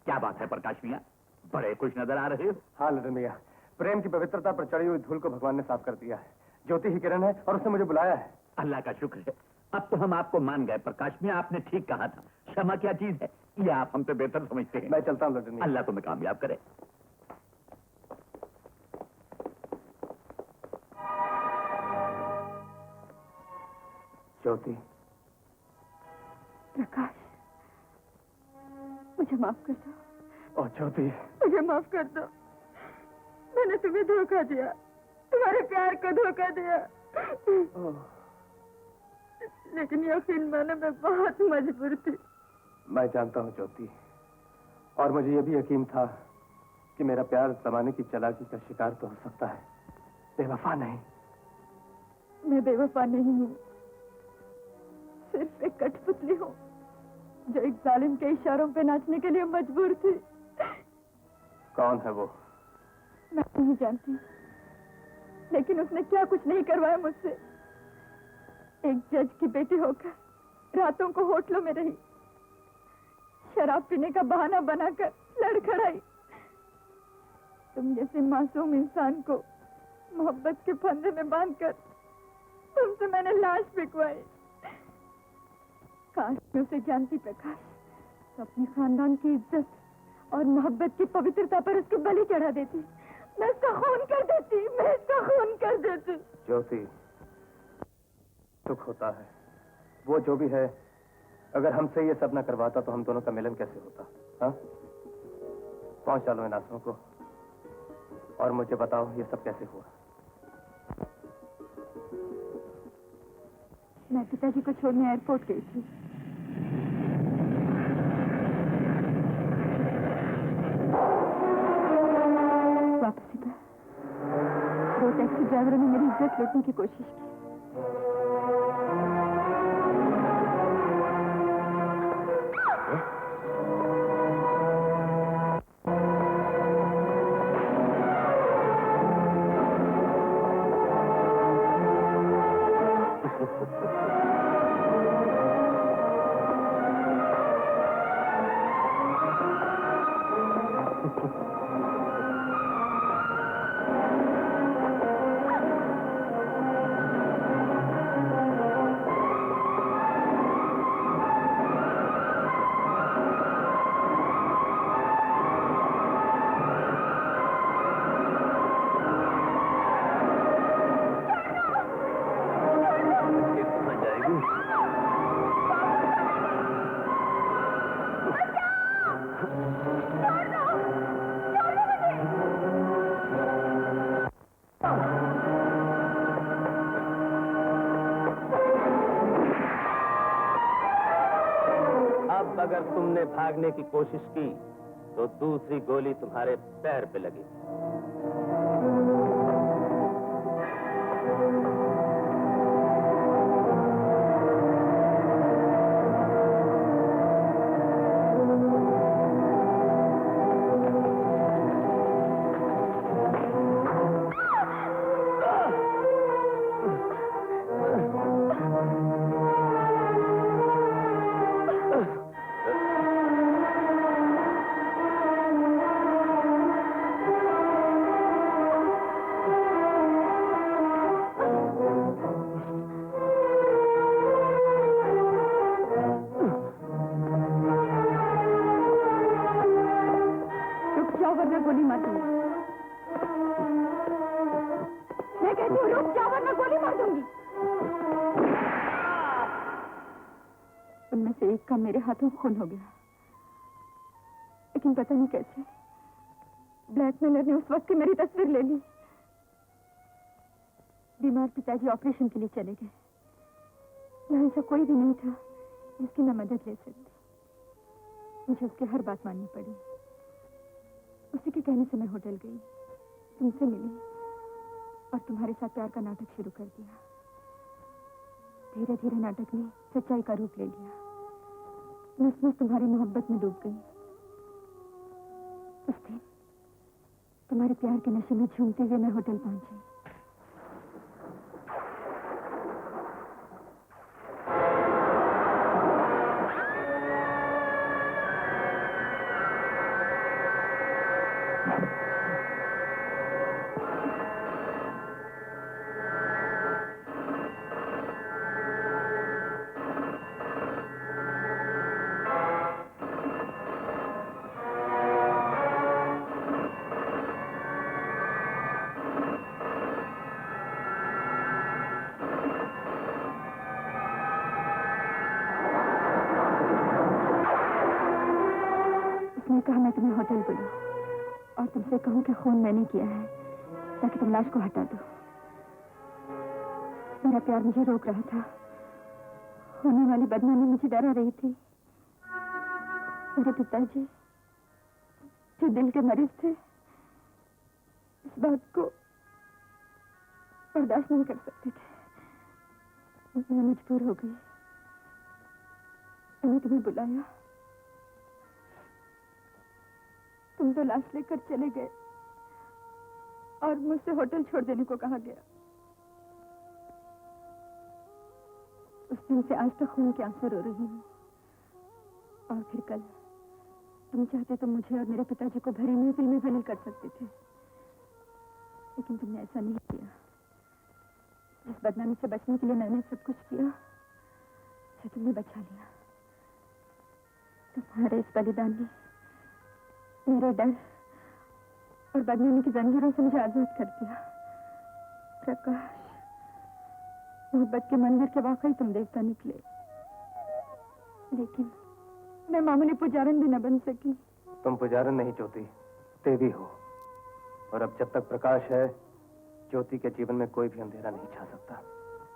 क्या बात है प्रकाश मियां, बड़े खुश नजर आ रहे हो। हाँ लटन मियां, प्रेम की पवित्रता पर चढ़ी हुई धूल को भगवान ने साफ कर दिया है। ज्योति ही किरण है और उसने मुझे बुलाया है। अल्लाह का शुक्र है, अब तो हम आपको मान गए। प्रकाश मियां, आपने ठीक कहा था, क्षमा क्या चीज है ये आप हमसे बेहतर समझते हैं। मैं चलता हूँ लटन मियां। अल्लाह तुम्हें कामयाब करे। ज्योति, प्रकाश, मुझे माफ कर दो। और ज्योति, मुझे माफ कर दो। मैंने तुम्हें धोखा दिया, तुम्हारे प्यार को धोखा दिया। लेकिन यकीन मानो मैं बहुत मजबूर थी। मैं जानता हूँ ज्योति, और मुझे यह भी यकीन था कि मेरा प्यार जमाने की चालाकी का शिकार तो हो सकता है, बेवफा नहीं। मैं बेवफा नहीं हूँ, सिर्फ एक कठपुतली हूँ जो एक जालिम के इशारों पे नाचने के लिए मजबूर थी। कौन है वो? मैं नहीं जानती, लेकिन उसने क्या कुछ नहीं करवाया मुझसे। एक जज की बेटी होकर रातों को होटलों में रही, शराब पीने का बहाना बनाकर लड़खड़ाई। तुम जैसे मासूम इंसान को मोहब्बत के फंदे में बांधकर तुमसे मैंने लाश बिकवाई। काश मैं उसे जानती प्रकाश, तो अपने खानदान की इज्जत और मोहब्बत की पवित्रता पर उसकी बलि चढ़ा देती। मैं उसका खून कर देती, मैं उसका खून कर देती। ज्योति, दुख होता है, वो जो भी है, अगर हमसे ये सब न करवाता तो हम दोनों का मिलन कैसे होता? हाँ, पहुंच डालो इन आंसुओं को और मुझे बताओ ये सब कैसे हुआ। मैं पिताजी को छोड़ने एयरपोर्ट गई थी। वापसी पर 2 टैक्सी ड्राइवरों ने मेरी इज्जत लूटने की कोशिश की। अगर तुमने भागने की कोशिश की तो दूसरी गोली तुम्हारे पैर पे लगी। गोली मार दूंगी। मैं कहती हूँ रुक जाओ वरना गोली मार दूंगी। उनमें से एक का मेरे हाथों खून हो गया, लेकिन पता नहीं कैसे ब्लैकमेलर ने उस वक्त की मेरी तस्वीर ले ली। बीमार पिताजी ऑपरेशन के लिए चले गए। यहाँ ऐसा कोई भी नहीं था जिसकी मैं मदद ले सकती। मुझे उसकी हर बात माननी पड़ी। उसी के कहने से मैं होटल गई, तुमसे मिली और तुम्हारे साथ प्यार का नाटक शुरू कर दिया। धीरे धीरे नाटक ने सच्चाई का रूप ले लिया। मैं तुम्हारी मोहब्बत में डूब गई। उस दिन तुम्हारे प्यार के नशे में झूमते हुए मैं होटल पहुंची। कहा मैं तुम्हें होटल बुलाऊं और तुमसे कहूं कि खून मैंने किया है ताकि तुम लाश को हटा दो। मेरा प्यार मुझे रोक रहा था। होने वाली बदनामी मुझे डरा रही थी। मेरे पिताजी जो दिल के मरीज थे इस बात को बर्दाश्त नहीं कर सकते थे। मैं मजबूर हो गई। मैंने तुम्हें बुलाया। तुम तो लाश लेकर चले गए और मुझसे होटल छोड़ देने को कहा गया। उस दिन से आज तक खून के आंसू रो रही हूँ। और फिर कल तुम चाहते तो मुझे और मेरे पिताजी को भरी महफिल में शामिल कर सकते थे, लेकिन तुमने ऐसा नहीं किया। जिस बदनामी से बचने के लिए मैंने सब कुछ किया उसे तुमने बचा लिया। तुम्हारे इस बलिदान ने मेरे डर और बदनामी की जंजीरों से मुझे आजाद कर दिया। प्रकाश, मोहब्बत के मंदिर के वाकई तुम देवता निकले, लेकिन मैं मामूली पुजारन भी न बन सकी। तुम पुजारन नहीं ज्योति, देवी हो। और अब जब तक प्रकाश है, ज्योति के जीवन में कोई भी अंधेरा नहीं छा सकता।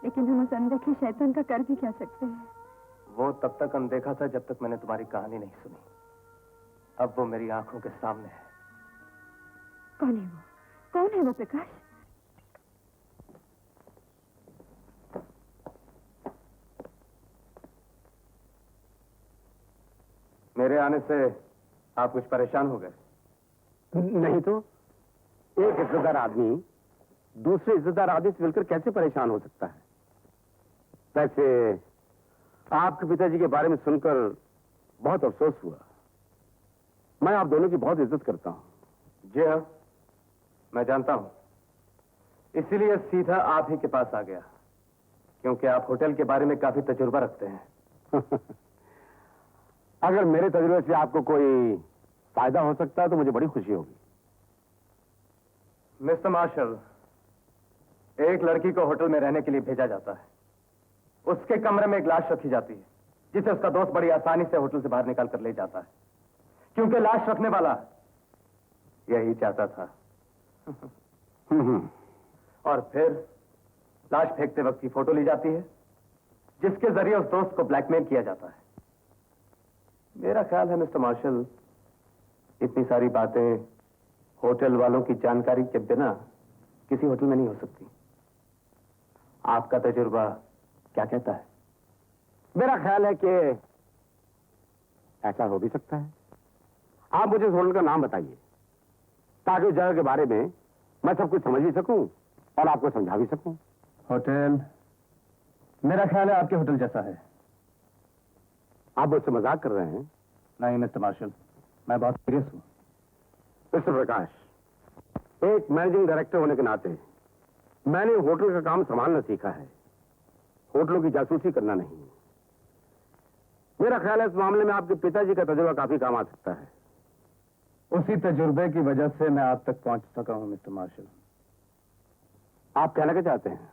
लेकिन हम उस अनदेखे शैतान का कर भी क्या सकते हैं? वो तब तक अनदेखा था जब तक मैंने तुम्हारी कहानी नहीं सुनी। अब वो मेरी आंखों के सामने है। कौन है वो? कौन है वो प्रकाश? मेरे आने से आप कुछ परेशान हो गए? नहीं तो एक इज्जतदार आदमी दूसरे इज्जतदार आदमी से मिलकर कैसे परेशान हो सकता है? वैसे आपके पिताजी के बारे में सुनकर बहुत अफसोस हुआ। मैं आप दोनों की बहुत इज्जत करता हूं। जी हाँ, मैं जानता हूं। इसीलिए सीधा आप ही के पास आ गया, क्योंकि आप होटल के बारे में काफी तजुर्बा रखते हैं। अगर मेरे तजुर्बे से आपको कोई फायदा हो सकता है तो मुझे बड़ी खुशी होगी। मिस्टर मार्शल, एक लड़की को होटल में रहने के लिए भेजा जाता है। उसके कमरे में एक लाश रखी जाती है, जिसे उसका दोस्त बड़ी आसानी से होटल से बाहर निकाल कर ले जाता है, क्योंकि लाश रखने वाला यही चाहता था। और फिर लाश फेंकते वक्त की फोटो ली जाती है, जिसके जरिए उस दोस्त को ब्लैकमेल किया जाता है। मेरा ख्याल है मिस्टर मार्शल, इतनी सारी बातें होटल वालों की जानकारी के बिना किसी होटल में नहीं हो सकती। आपका तजुर्बा क्या कहता है? मेरा ख्याल है कि ऐसा हो भी सकता है। आप मुझे इस होटल का नाम बताइए, ताकि उस जगह के बारे में मैं सब कुछ समझ भी सकूं और आपको समझा भी सकूं। होटल, मेरा ख्याल है आपके होटल जैसा है। आप मुझसे मजाक कर रहे हैं? नहीं मिस्टर मार्शल, मैं बहुत सीरियस हूं। मिस्टर प्रकाश, एक मैनेजिंग डायरेक्टर होने के नाते मैंने होटल का काम संभालना सीखा है, होटलों की जासूसी करना नहीं। मेरा ख्याल है इस मामले में आपके पिताजी का तजुर्बा काफी काम आ सकता है। उसी तजुर्बे की वजह से मैं आप तक पहुंच सका हूं मिस्टर मार्शल। आप कहना क्या चाहते हैं?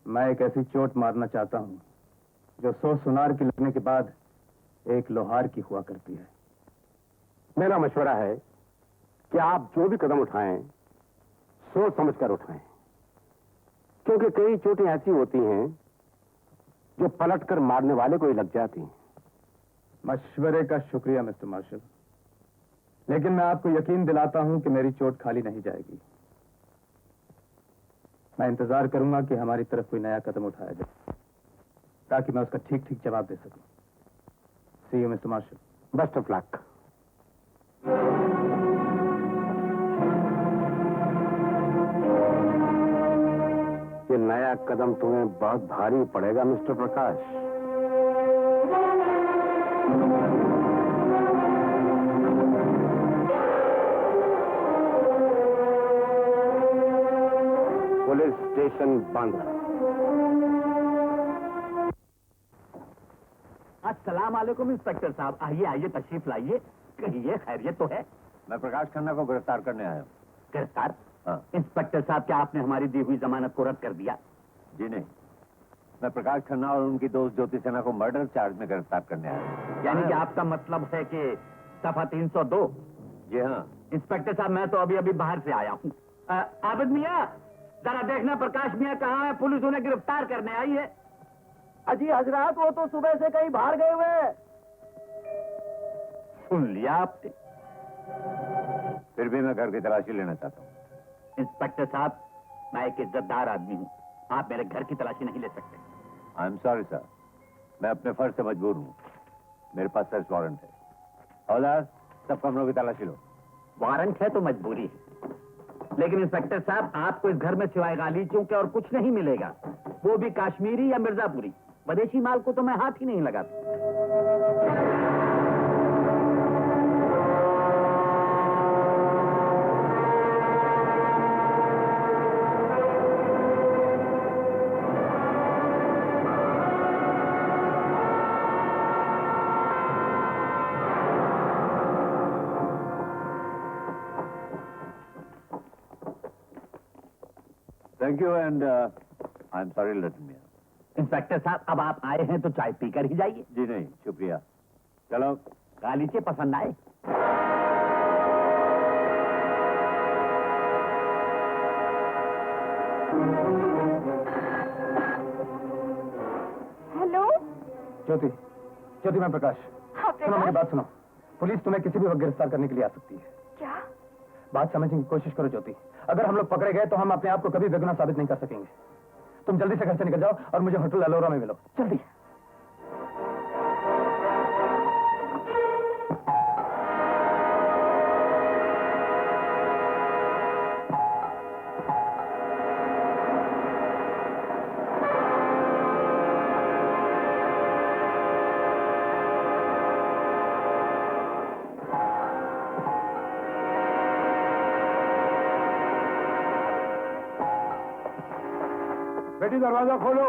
मैं एक ऐसी चोट मारना चाहता हूं जो 100 सुनार की लगने के बाद एक लोहार की हुआ करती है। मेरा मशवरा है कि आप जो भी कदम उठाएं, सोच समझकर उठाएं, क्योंकि कई चोटें ऐसी होती हैं जो पलटकर मारने वाले को ही लग जाती हैं। मशवरे का शुक्रिया मिस्टर मार्शल, लेकिन मैं आपको यकीन दिलाता हूं कि मेरी चोट खाली नहीं जाएगी। मैं इंतजार करूंगा कि हमारी तरफ कोई नया कदम उठाया जाए, ताकि मैं उसका ठीक ठीक जवाब दे सकूं। See you mister Marshall. Best of luck. ये नया कदम तुम्हें बहुत भारी पड़ेगा मिस्टर प्रकाश। पुलिस स्टेशन बंद। अस्सलाम वालेकुम इंस्पेक्टर साहब। आइए आइए, तशरीफ लाइए। कहिए, खैरियत तो है? मैं प्रकाश खन्ना को गिरफ्तार करने आया हूँ। गिरफ्तार? हाँ। इंस्पेक्टर साहब, क्या आपने हमारी दी हुई जमानत को रद्द कर दिया? जी नहीं, मैं प्रकाश खन्ना और उनकी दोस्त ज्योति सिन्हा को मर्डर चार्ज में गिरफ्तार करने आया हूँ। यानी कि आपका मतलब है कि सफा 302? जी हाँ। इंस्पेक्टर साहब, मैं तो अभी अभी बाहर से आया हूँ। आबिद मियाँ, जरा देखना प्रकाश मियाँ कहाँ है, पुलिस उन्हें गिरफ्तार करने आई है। अजी हजरात, वो तो सुबह से कहीं बाहर गए हुए हैं। सुन लिया आपने? फिर भी मैं घर की तलाशी लेना चाहता हूँ। इंस्पेक्टर साहब, मैं एक इज्जतदार आदमी हूँ, आप मेरे घर की तलाशी नहीं ले सकते। आई एम सॉरी सर, मैं अपने फर्ज से मजबूर हूँ। मेरे पास सर्च वारंट है। हौलदार, सब कमरों की तलाशी लो। वारंट है तो मजबूरी है, लेकिन इंस्पेक्टर साहब, आपको इस घर में सिवाय गालीचों के और कुछ नहीं मिलेगा, वो भी काश्मीरी या मिर्जापुरी। विदेशी माल को तो मैं हाथ ही नहीं लगाता। Thank you and I am sorry Latan मियां। इंस्पेक्टर साहब, अब आप आए हैं तो चाय पीकर ही जाइए। जी नहीं, शुक्रिया। चलो। गालीचे पसंद आए? हेलो। ज्योति, ज्योति मैं प्रकाश। हाँ सुनो मेरी बात सुनो। पुलिस तुम्हें किसी भी वक्त गिरफ्तार करने के लिए आ सकती है। क्या? बात समझने की कोशिश करो ज्योति। अगर हम लोग पकड़े गए तो हम अपने आप को कभी बेगुनाह साबित नहीं कर सकेंगे। तुम जल्दी से घर से निकल जाओ और मुझे होटल अलोरा में मिलो, जल्दी। बेटी दरवाजा खोलो।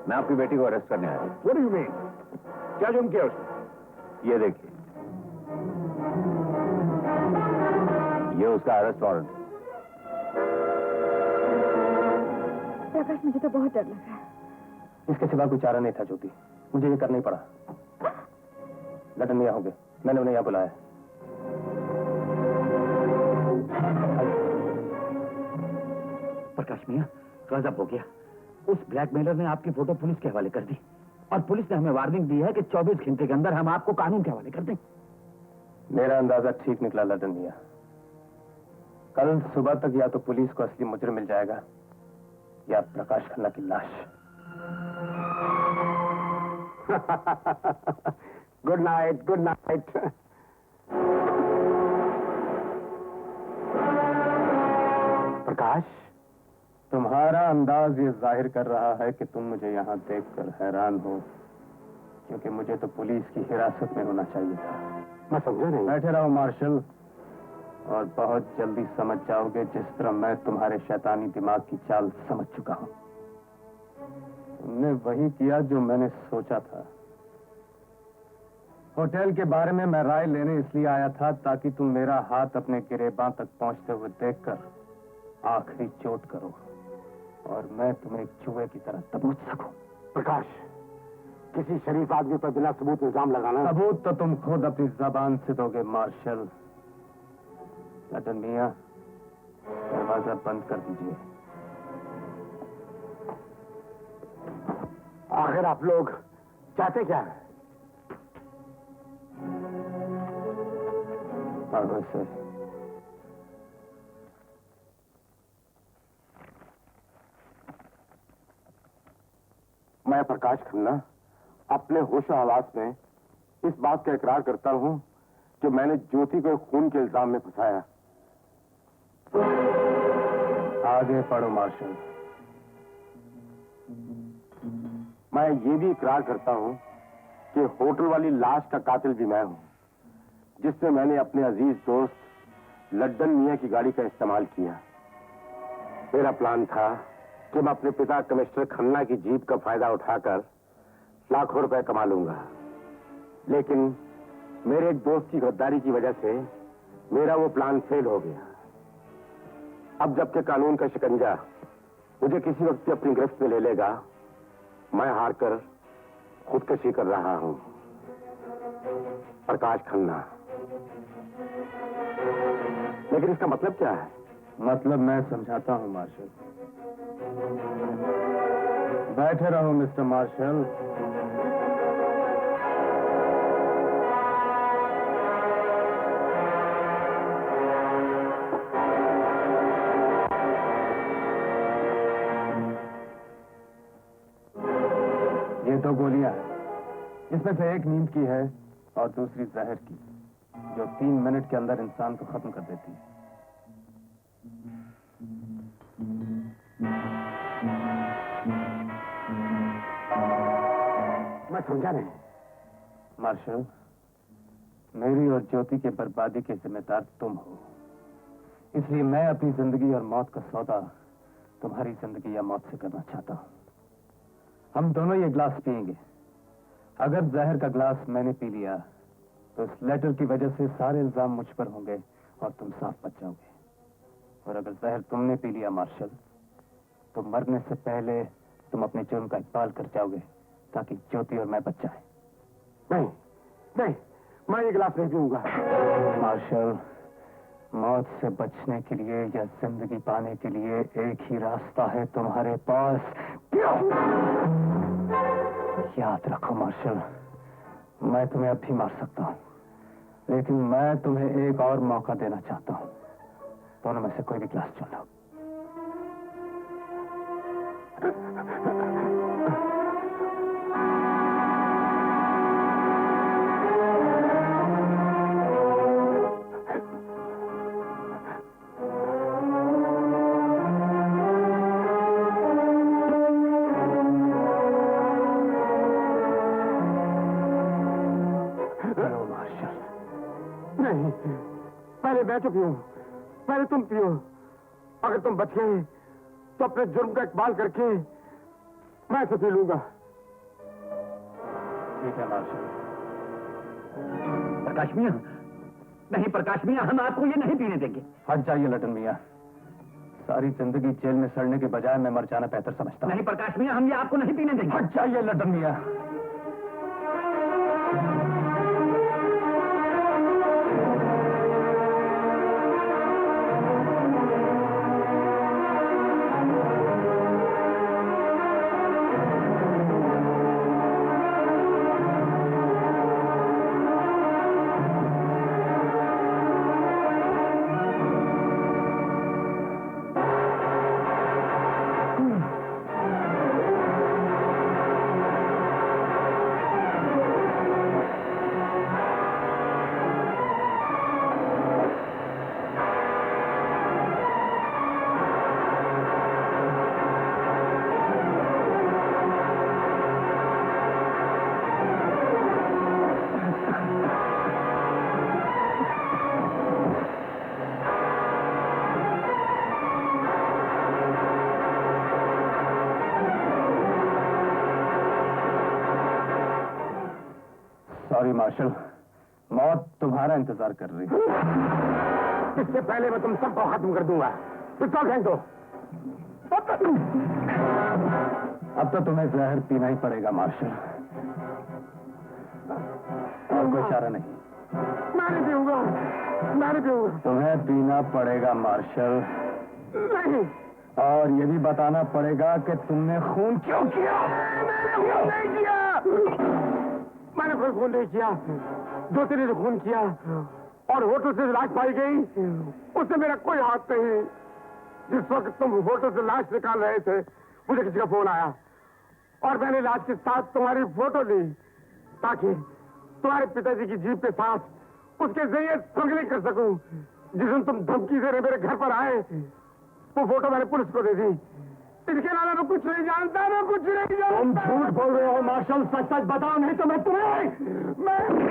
मैं आपकी बेटी को अरेस्ट करने आया हूं। What do you mean? क्या जुर्म किया उसने? ये देखिए, ये उसका अरेस्ट वारंट। प्रकाश, मुझे तो बहुत डर लग रहा है। इसके सिवा कोई चारा नहीं था ज्योति, मुझे ये करना ही पड़ा। लटन मियां होंगे, मैंने उन्हें यहाँ बुलाया। प्रकाश मियां, गजब हो गया। उस ब्लैकमेलर ने आपकी फोटो पुलिस के हवाले कर दी और पुलिस ने हमें वार्निंग दी है कि 24 घंटे के अंदर हम आपको कानून के हवाले कर दें। मेरा अंदाजा ठीक निकला लटन मियां। कल सुबह तक या तो पुलिस को असली मुजरिम मिल जाएगा या प्रकाश खन्ना की लाश। Good night, good night. Prakash, तुम्हारा अंदाज ये जाहिर कर रहा है कि तुम मुझे यहाँ देखकर हैरान हो, क्योंकि मुझे तो पुलिस की हिरासत में होना चाहिए था। मैं समझा नहीं। बैठे रहो मार्शल, और बहुत जल्दी समझ जाओगे जिस तरह मैं तुम्हारे शैतानी दिमाग की चाल समझ चुका हूं। तुमने वही किया जो मैंने सोचा था। होटल के बारे में मैं राय लेने इसलिए आया था ताकि तुम मेरा हाथ अपने गिरेबां तक पहुंचते हुए देखकर आखिरी चोट करो और मैं तुम्हें एक चूहे की तरह दबोच सकूं। प्रकाश, किसी शरीफ आदमी पर बिना सबूत इल्जाम लगाना। सबूत तो तुम खुद अपनी जबान से दोगे मार्शल। लटन मियां, दरवाजा बंद कर दीजिए। आखिर आप लोग चाहते क्या है? वैसे मैं प्रकाश खन्ना अपने होश हवास में इस बात का इकरार करता हूं कि मैंने ज्योति को खून के इल्जाम में फंसाया। आगे पढ़ो मार्शल। मैं ये भी इकरार करता हूं कि होटल वाली लाश का कातिल भी मैं हूं, जिसमें मैंने अपने अजीज दोस्त लड्डन मियां की गाड़ी का इस्तेमाल किया। मेरा प्लान था कि मैं अपने पिता कमिश्नर खन्ना की जीप का फायदा उठाकर लाखों रुपए कमा लूंगा, लेकिन मेरे एक दोस्त की गद्दारी की वजह से मेरा वो प्लान फेल हो गया। अब जबकि कानून का शिकंजा मुझे किसी वक्त भी अपनी गिरफ्त में ले लेगा, मैं हारकर खुदकशी कर रहा हूं। प्रकाश खन्ना। लेकिन इसका मतलब क्या है? मतलब मैं समझाता हूं मार्शल। बैठे रहो मिस्टर मार्शल। ये दो गोलियां हैं, इसमें से एक नींद की है और दूसरी जहर की, जो 3 मिनट के अंदर इंसान को खत्म कर देती है। मैं समझा नहीं। मार्शल, मेरी और ज्योति के बर्बादी के जिम्मेदार तुम हो। इसलिए मैं अपनी जिंदगी और मौत का सौदा तुम्हारी जिंदगी या मौत से करना चाहता हूं। हम दोनों ये ग्लास पिएंगे। अगर जहर का ग्लास मैंने पी लिया तो इस लेटर की वजह से सारे इल्जाम मुझ पर होंगे और तुम साफ बच जाओगे। और अगर जहर तुमने पी लिया मार्शल, तो मरने से पहले तुम अपने जुर्म का इकबाल कर जाओगे ताकि ज्योति और मैं बच जाए। नहीं नहीं, मैं ये गिलास नहीं पीऊंगा। मार्शल, मौत से बचने के लिए या जिंदगी पाने के लिए एक ही रास्ता है तुम्हारे पास। याद रखो मार्शल, मैं तुम्हें अब भी मार सकता हूं, लेकिन मैं तुम्हें एक और मौका देना चाहता हूं। दोनों में से कोई भी ग्लास चुन लो। नहीं, पहले मैं तो पीऊं, पहले तुम पियो। अगर तुम बच गए तो अपने जुर्म का इकबाल करके मैं तो पी लूंगा। ठीक है मार्शल। प्रकाश मियां, नहीं प्रकाश मियां, हम आपको ये नहीं पीने देंगे। हट जाइए लटन मियां। सारी जिंदगी जेल में सड़ने के बजाय मैं मर जाना बेहतर समझता हूं। नहीं प्रकाश मियां, हम ये आपको नहीं पीने देंगे। हट जाइए लटन मियां। सॉरी मार्शल, मौत तुम्हारा इंतजार कर रही है। इससे पहले मैं तुम सबको खत्म कर दूंगा। पिस्तौल फेंक दो। अब तो तुम्हें जहर पीना ही पड़ेगा मार्शल, और कोई चारा नहीं। मैं नहीं पीऊंगा, मैं नहीं पीऊंगा। तुम्हें पीना पड़ेगा मार्शल, नहीं, और ये भी बताना पड़ेगा कि तुमने खून क्यों किया। मैंने खून नहीं किया, मैंने कोई खून नहीं किया। ज्योति ने खून किया और होटल से लाश पाई गई, उससे मेरा कोई हाथ नहीं। जिस वक्त तुम होटल से लाश निकाल रहे थे, मुझे किसी का फोन आया और मैंने लाश के साथ तुम्हारी फोटो ली ताकि तुम्हारे पिताजी की जीप के साथ उसके जरिए स्मगलिंग कर सकूं। जिस दिन तुम धमकी देने मेरे घर पर आए, वो फोटो मैंने पुलिस को दे दी। इसके अलावा मैं कुछ नहीं जानता, मैं कुछ नहीं जानता। तुम झूठ बोल रहे हो मार्शल, सच सच बताओ, नहीं तो मैं तुम्हें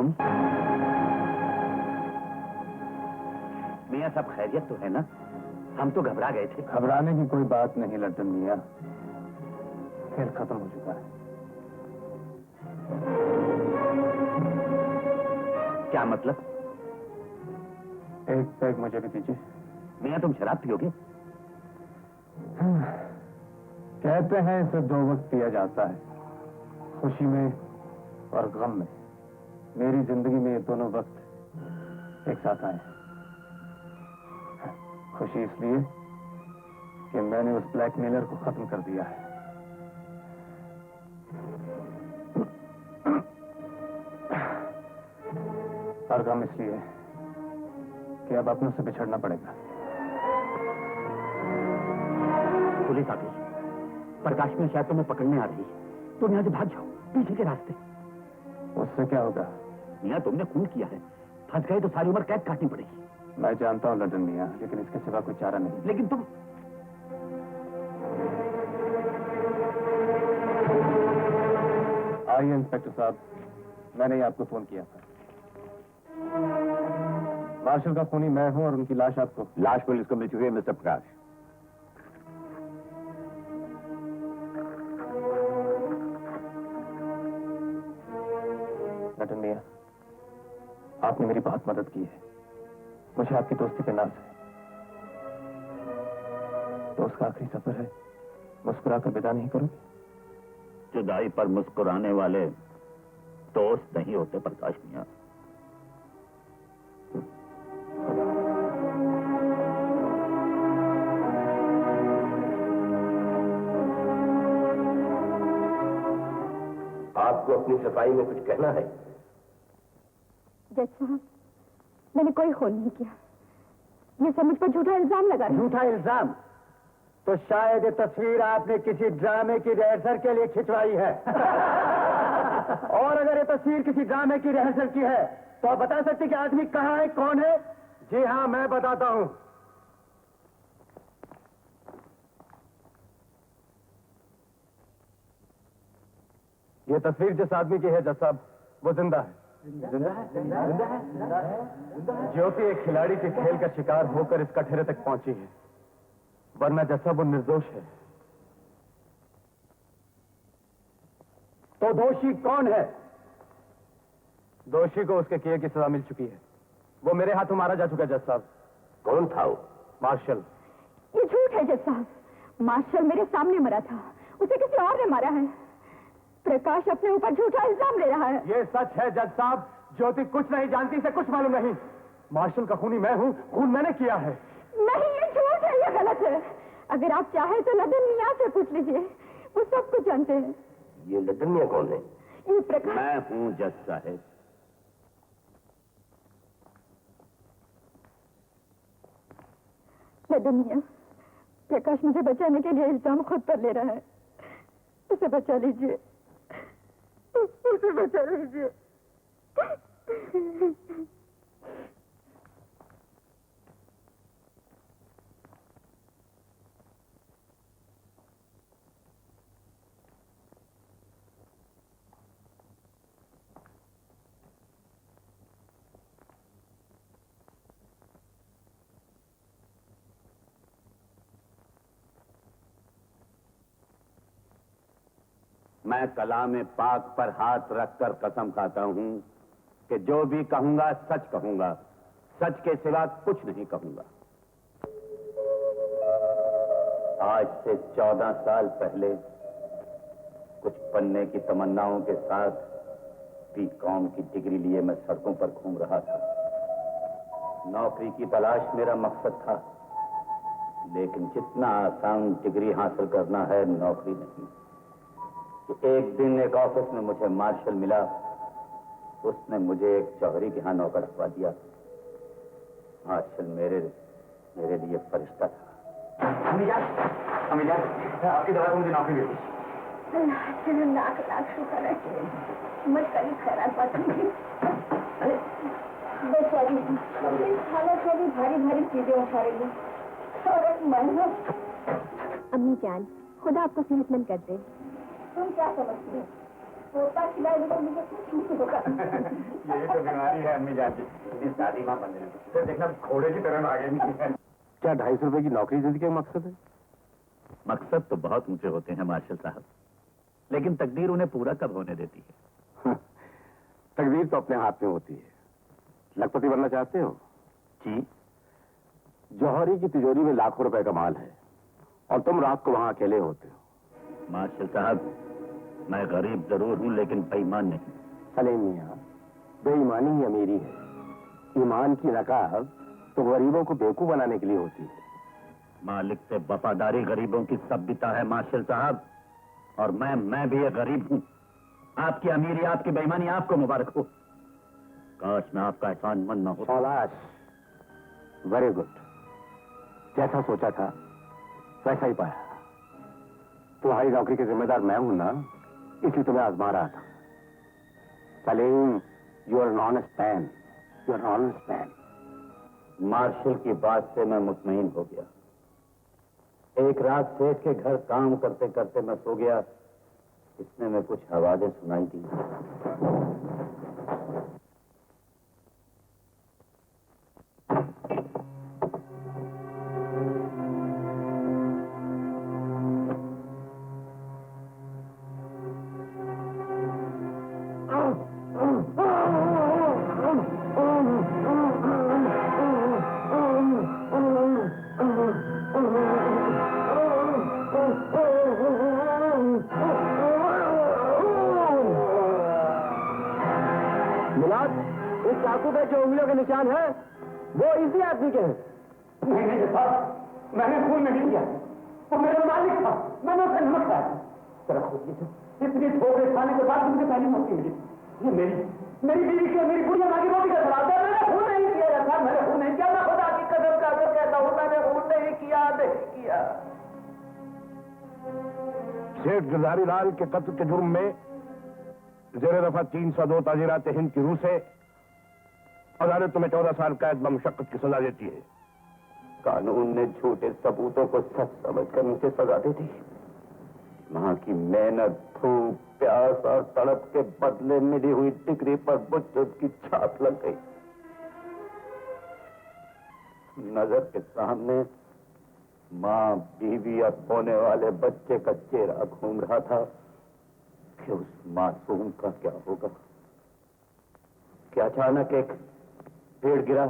तुम मियाँ सब खैरियत तो है ना? हम तो घबरा गए थे। घबराने की कोई बात नहीं लड्डन मियाँ, खेल खत्म हो चुका है। क्या मतलब? एक पैग मुझे भी दीजिए। मियाँ तुम शराब पियोगे? कहते हैं इसे 2 वक्त पिया जाता है, खुशी में और गम में। मेरी जिंदगी में ये दोनों वक्त एक साथ आए हैं। खुशी इसलिए कि मैंने उस ब्लैकमेलर को खत्म कर दिया है, और गम इसलिए कि अब अपनों से बिछड़ना पड़ेगा। पुलिस आ गई। प्रकाश में शायद तुम्हें पकड़ने आ रही है। तुम यहाँ से भाग जाओ पीछे के रास्ते। उससे क्या होगा? मियाँ तुमने खून किया है, फंस गए तो सारी उम्र कैद काटनी पड़ेगी। मैं जानता हूँ लड्डन मियाँ, लेकिन इसके सिवा कोई चारा नहीं। लेकिन तुम आइए इंस्पेक्टर साहब, मैंने ही आपको फोन किया था। मार्शल का खूनी मैं हूं और उनकी लाश आपको। लाश पुलिस को मिल चुकी है मिस्टर प्रकाश। लड्डन मियाँ, आपने मेरी बहुत मदद की है, मुझे आपकी दोस्ती पे नाज है। तो उसका आखिरी सफर है, मुस्कुराकर विदा नहीं करोगे? जुदाई पर मुस्कुराने वाले दोस्त नहीं होते प्रकाश मियाँ। आपको अपनी सफाई में कुछ कहना है? जज साहब, मैंने कोई खून नहीं किया। ये सब मुझ पर झूठा इल्जाम लगा रहे हैं। झूठा इल्जाम? तो शायद ये तस्वीर आपने किसी ड्रामे की रिहर्सल के लिए खिंचवाई है। और अगर ये तस्वीर किसी ड्रामे की रिहर्सल की है तो आप बता सकते कि आदमी कहाँ है, कौन है? जी हाँ, मैं बताता हूँ। ये तस्वीर जिस आदमी की है जज साहब, वो जिंदा है। ज्योति एक खिलाड़ी के खेल का शिकार होकर इस कटहरे तक पहुंची है, वरना जज साहब वो निर्दोष है। तो दोषी कौन है? दोषी को उसके किए की सजा मिल चुकी है, वो मेरे हाथों मारा जा चुका है जज साहब। कौन था वो? मार्शल। ये झूठ है जज साहब, मार्शल मेरे सामने मरा था, उसे किसी और ने मारा है। प्रकाश अपने ऊपर झूठा इल्जाम ले रहा है। ये सच है जज साहब, ज्योति कुछ नहीं जानती, इसे कुछ मालूम नहीं। मार्शल का खूनी मैं हूँ, खून मैंने किया है। नहीं, ये झूठ है, ये गलत है। अगर आप चाहे तो लड्डन मियाँ से पूछ लीजिए, वो सब कुछ जानते हैं। ये लड्डन मियाँ कौन है? ये प्रकाश। मैं हूँ जज साहब। लड्डन मियाँ, प्रकाश मुझे बचाने के लिए इल्जाम खुद पर ले रहा है। उसे बचा लीजिए, उसे बचा लीजिए। मैं कलाम पाक पर हाथ रखकर कसम खाता हूं कि जो भी कहूंगा सच कहूंगा, सच के सिवा कुछ नहीं कहूंगा। आज से 14 साल पहले कुछ बनने की तमन्नाओं के साथ बीकॉम की डिग्री लिए मैं सड़कों पर घूम रहा था। नौकरी की तलाश मेरा मकसद था, लेकिन जितना आसान डिग्री हासिल करना है, नौकरी नहीं। एक दिन एक ऑफिस में मुझे मार्शल मिला, उसने मुझे एक चौधरी के यहाँ नौकर रखवा दिया। मार्शल मेरे लिए फरिश्ता था। अमीजा, आपकी दवा मुझे नौकरी दे दी। लाख लाख शुक्र है, मैं कहीं खैरात बात नहीं। बेचारी इस हालत में भी भारी भारी चीजें उठा रही है। अम्मी जान, खुदा आपको सेहतमंद कर दे। तुम क्या समझती हो? तोता खिलाने को मुझे कुछ नहीं होगा। यही तो बीमारी है अम्मी जान जी, दादी माँ बन रही है। देखना घोड़े की तरह आगे नहीं है। क्या 250 रुपए की नौकरी जिंदगी का मकसद है? मकसद तो बहुत ऊंचे होते हैं मार्शल साहब, लेकिन तकदीर उन्हें पूरा कब होने देती है? तकदीर तो अपने हाथ में होती है। लखपति बनना चाहते हो? जी। जौहरी की तिजोरी में लाखों रुपए का माल है और तुम रात को वहां अकेले होते हो। मार्शल साहब, मैं गरीब जरूर हूं लेकिन बेईमान नहीं। सलीम मियां, बेईमानी ही अमीरी है। ईमान की नकाब तो गरीबों को बेवकूफ बनाने के लिए होती है। मालिक से वफादारी गरीबों की सभ्यता है मार्शल साहब, और मैं भी एक गरीब हूं। आपकी अमीरी, आपकी बेईमानी आपको मुबारक हो। काश मैं आपका एहसानमंद न हो। शाबाश, वेरी गुड। जैसा सोचा था वैसा ही पाया। तुम्हारी नौकरी के जिम्मेदार मैं हूं ना, इसलिए तुम्हें आजमा रहा था। Salim, you are an honest man, you are an honest man. Marshal की बात से मैं मुतमईन हो गया। एक रात सेठ के घर काम करते करते मैं सो गया। इतने में कुछ आवाजें सुनाई दी। इस चाकू पे जो उंगलियों के निशान है वो इसी आदमी के हैं। नहीं साहब, मैंने खून नहीं किया। वो मेरा मालिक था, मैंने उसे नमक खाया। जरा सोचिए तो, इतनी ठोकरें खाने के बाद मुझे पहली मौत मिली। ये मेरी बीवी की, मेरी बुढ़िया माँ की रोटी का सवाल था। मैंने खून नहीं किया था, मैंने खून नहीं किया। मैं खुदा की कसम खाकर कहता हूँ, मैंने खून नहीं किया, नहीं किया। सेठ गिरधारी लाल के कत्ल के जुर्म में जेर दफा 302 ताजीरात हिंद की रूह से अदालत तुम्हें 14 साल कैद बमशक्कत की सजा देती है। कानून ने झूठे सबूतों को सच समझकर मुझे सजा दे दी। वहां की मेहनत, धूप, प्यास और तड़प के बदले मिली हुई डिग्री पर बुच्चों की छाप लग गई। नजर के सामने माँ, बीवी और होने वाले बच्चे का चेहरा घूम रहा था कि उस मासूम का क्या होगा। क्या अचानक एक पेड़ गिरा।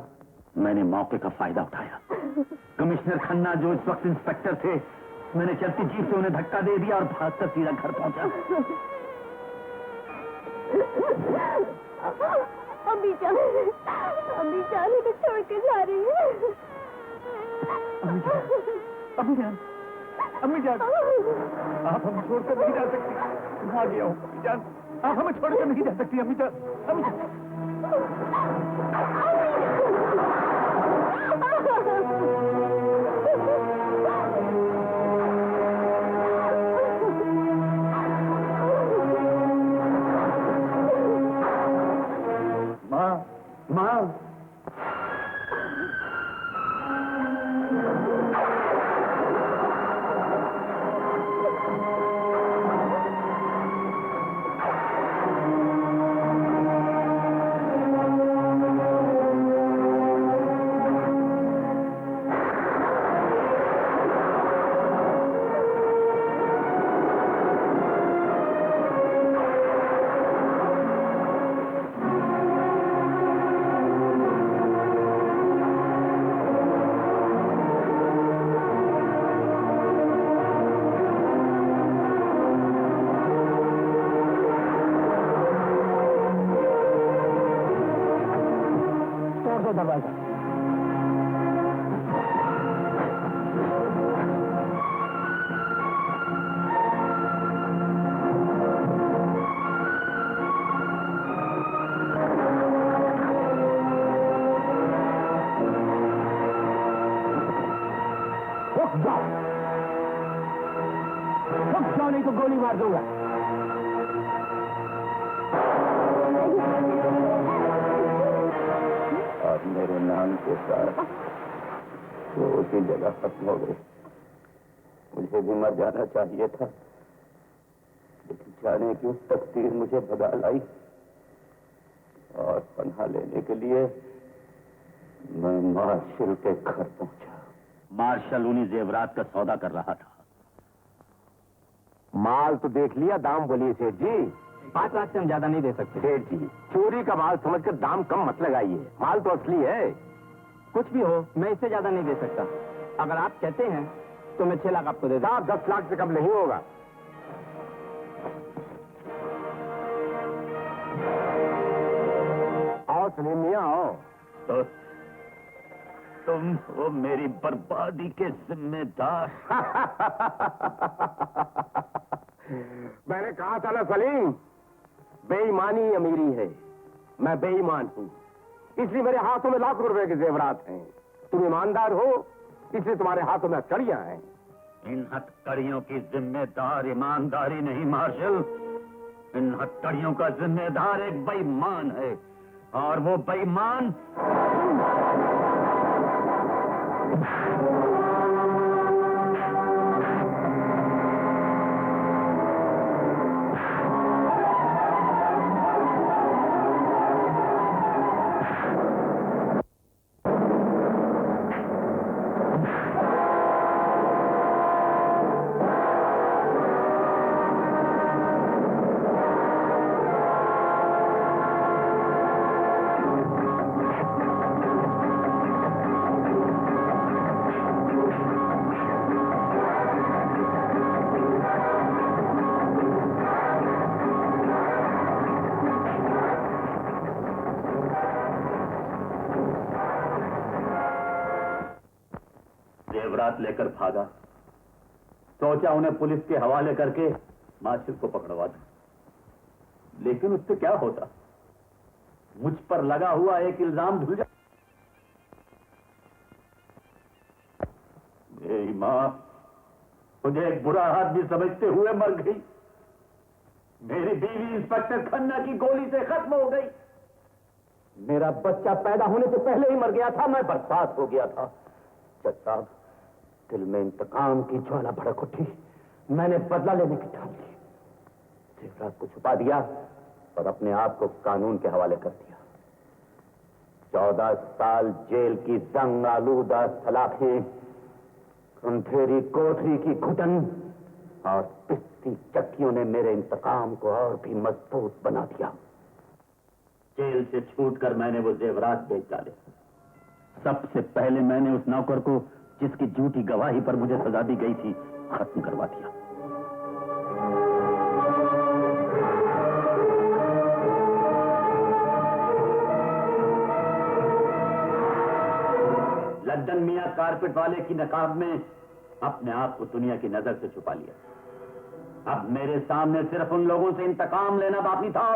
मैंने मौके का फायदा उठाया। कमिश्नर खन्ना जो इस वक्त इंस्पेक्टर थे, मैंने चलती जीप से उन्हें धक्का दे दिया और भागकर सीधा घर पहुंचा। अम्मी जान तो छोड़ के जा रही है। अम्मी जान, आप हमें छोड़कर नहीं जा सकती। आ गया हूँ अम्मी जान, आप हमें छोड़कर नहीं जा सकती। अम्मी जान, अम्मी जान। माँ, दरवाजा। रुक जाओ नहीं तो गोली मार दूंगा। और मेरे नाम के साथ वो उसी जगह खत्म हो गई। मुझे भी मर जाना चाहिए था, लेकिन जाने की तकदीर मुझे भगा लाई और पनाह लेने के लिए मैं मार्शल के घर पहुंचा। मार्शल उन्हीं जेवरात का सौदा कर रहा था। माल तो देख लिया, दाम बोलिए सेठ जी। 5 लाख से हम ज्यादा नहीं दे सकते। सेठ जी, चोरी का माल समझकर दाम कम मत लगाइए, माल तो असली है। कुछ भी हो, मैं इससे ज्यादा नहीं दे सकता। अगर आप कहते हैं तो मैं 6 लाख आपको दे दूं। 10 लाख से कम नहीं होगा। आओ सलीम मियां, आओ। तो तुम हो मेरी बर्बादी के जिम्मेदार। मैंने कहा था ना सलीम, बेईमानी अमीरी है। मैं बेईमान हूं, इसलिए मेरे हाथों में लाखों रुपए के जेवरात हैं। तुम ईमानदार हो, इसलिए तुम्हारे हाथों में हथकड़ियां हैं। इन हथकड़ियों की जिम्मेदार ईमानदारी नहीं मार्शल, इन हथकड़ियों का जिम्मेदार एक बेईमान है, और वो बेईमान जेवरात लेकर भागा। सोचा उन्हें पुलिस के हवाले करके मार्शल को पकड़वा दूं, लेकिन उससे क्या होता, मुझ पर लगा हुआ एक इल्जाम धुल जा। मेरी मां मुझे एक बुरा आदमी समझते हुए मर गई। मेरी बीवी इंस्पेक्टर खन्ना की गोली से खत्म हो गई। मेरा बच्चा पैदा होने से पहले ही मर गया था। मैं बर्बाद हो गया था। जज साहब, दिल में इंतकाम की ज्वाला भड़क उठी। मैंने बदला लेने की ठान ली। जेवरात को छुपा दिया और अपने आप को कानून के हवाले कर दिया। 14 साल जेल की जंग आलूदा सलाखें, अंधेरी कोठरी की घुटन और पिसती चक्कियों ने मेरे इंतकाम को और भी मजबूत बना दिया। जेल से छूटकर मैंने वो जेवरात बेच डाले। सबसे पहले मैंने उस नौकर को, जिसकी झूठी गवाही पर मुझे सजा दी गई थी, खत्म करवा दिया। लंदन मियां कारपेट वाले की नकाब में अपने आप को दुनिया की नजर से छुपा लिया। अब मेरे सामने सिर्फ उन लोगों से इंतकाम लेना बाकी था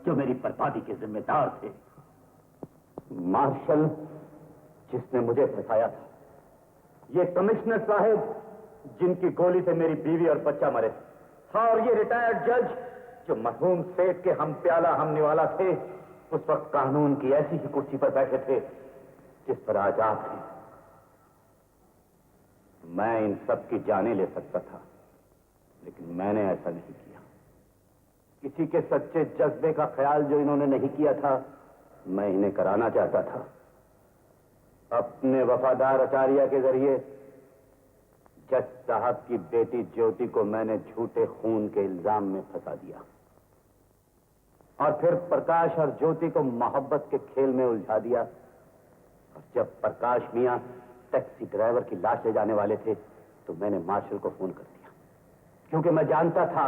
जो मेरी बर्बादी के जिम्मेदार थे। मार्शल जिसने मुझे फंसाया था, ये कमिश्नर साहब जिनकी गोली से मेरी बीवी और बच्चा मरे, और ये रिटायर्ड जज जो मरहूम सेठ के हम प्याला हम निवाला थे, उस वक्त कानून की ऐसी ही कुर्सी पर बैठे थे जिस पर आज आप थे। मैं इन सब की जाने ले सकता था, लेकिन मैंने ऐसा नहीं किया। किसी के सच्चे जज्बे का ख्याल जो इन्होंने नहीं किया था, मैं इन्हें कराना चाहता था। अपने वफादार आचार्य के जरिए जज साहब की बेटी ज्योति को मैंने झूठे खून के इल्जाम में फंसा दिया, और फिर प्रकाश और ज्योति को मोहब्बत के खेल में उलझा दिया। और जब प्रकाश मियां टैक्सी ड्राइवर की लाश ले जाने वाले थे, तो मैंने मार्शल को फोन कर दिया, क्योंकि मैं जानता था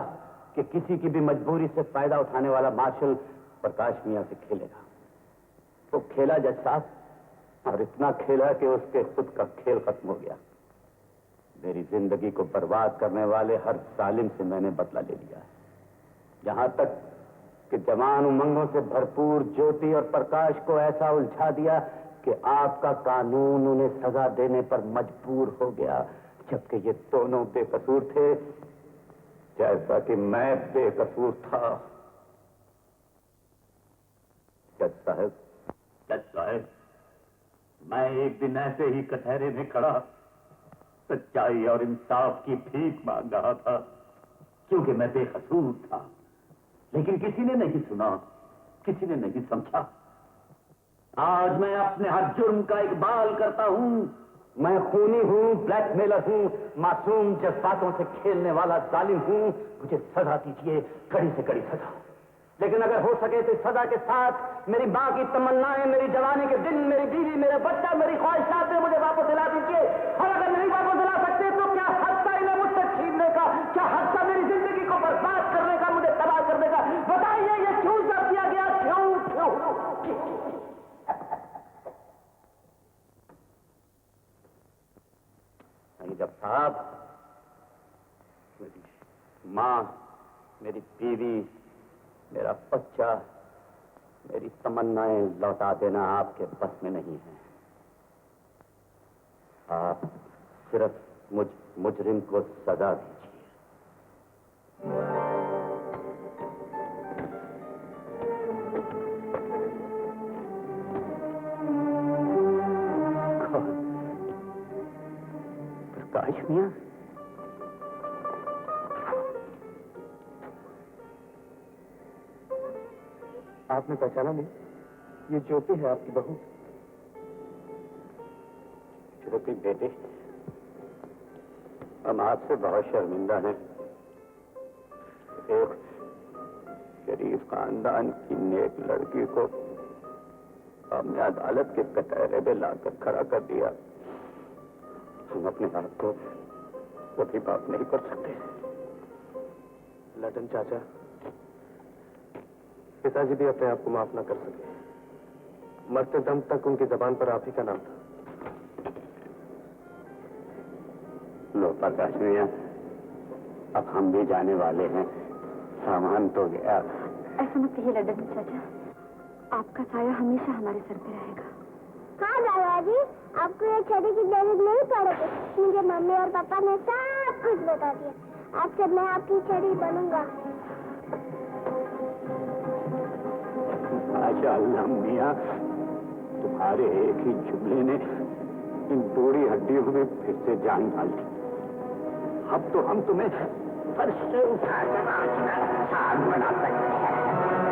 कि किसी की भी मजबूरी से फायदा उठाने वाला मार्शल प्रकाश मियां से खेलेगा। तो खेला जज साहब, और इतना खेला कि उसके खुद का खेल खत्म हो गया। मेरी जिंदगी को बर्बाद करने वाले हर जालिम से मैंने बदला ले लिया है, यहां तक कि जवान उमंगों से भरपूर ज्योति और प्रकाश को ऐसा उलझा दिया कि आपका कानून उन्हें सजा देने पर मजबूर हो गया, जबकि ये दोनों बेकसूर थे, जैसा कि मैं बेकसूर था। जज साहब, मैं एक दिन ऐसे ही कचहरे में खड़ा सच्चाई और इंसाफ की भीख मांग रहा था क्योंकि मैं बेकसूर था। लेकिन किसी ने नहीं सुना, किसी ने नहीं समझा। आज मैं अपने हर जुर्म का इकबाल करता हूं। मैं खूनी हूं, ब्लैकमेलर हूं, मासूम जज्बातों से खेलने वाला जालिम हूं। मुझे सजा दीजिए, कड़ी से कड़ी सजा। लेकिन अगर हो सके तो इस सजा के साथ मेरी मां की तमन्नाएं, मेरी जवानी के दिन, मेरी बीवी, मेरा बच्चा, मेरी ख्वाहिशात में मुझे वापस दिला दीजिए। और अगर नहीं वापस दिला सकते तो क्या हक था इन्हें मुझसे छीनने का? क्या हक था मेरी जिंदगी को बर्बाद करने का, मुझे तबाह करने का? बताइए ये क्यों कर दिया गया? क्यों? नहीं जब साहब, मेरी मां, मेरी बीवी, मेरा बच्चा, मेरी तमन्नाएं लौटा देना आपके बस में नहीं है। आप सिर्फ मुजरिम को सजा दीजिए। प्रकाश मियां, आपने पहचाना नहीं? ये ज्योति है, आपकी बहू। ज्योति बेटे, हम आपसे बहुत शर्मिंदा हैं। एक शरीफ खानदान की नेक लड़की को हमने अदालत के कटहरे में लाकर खड़ा कर दिया। हम अपने आप को कभी माफ नहीं कर सकते। लटन चाचा, पिताजी भी अपने आप को माफ न कर सके। मरते दम तक उनकी जबान पर आप ही का नाम था। लो प्रकाश मियां, अब हम भी जाने वाले हैं। सामान तो गया। ऐसा मत कहिए लड्डन चाचा, आपका साया हमेशा हमारे सर पे रहेगा। हाँ दादाजी, आपको ये छड़ी की जरूरत नहीं पड़ेगी। मुझे मम्मी और पापा ने सब कुछ बता दिया। आज से मैं आपकी छड़ी बनूंगा। माशाअल्लाह मियां, तुम्हारे एक ही जुमले ने इन बूढ़ी हड्डियों में फिर से जान डाल दी। अब तो हम तुम्हें फर्श से उठाकर साग बना सकते हैं।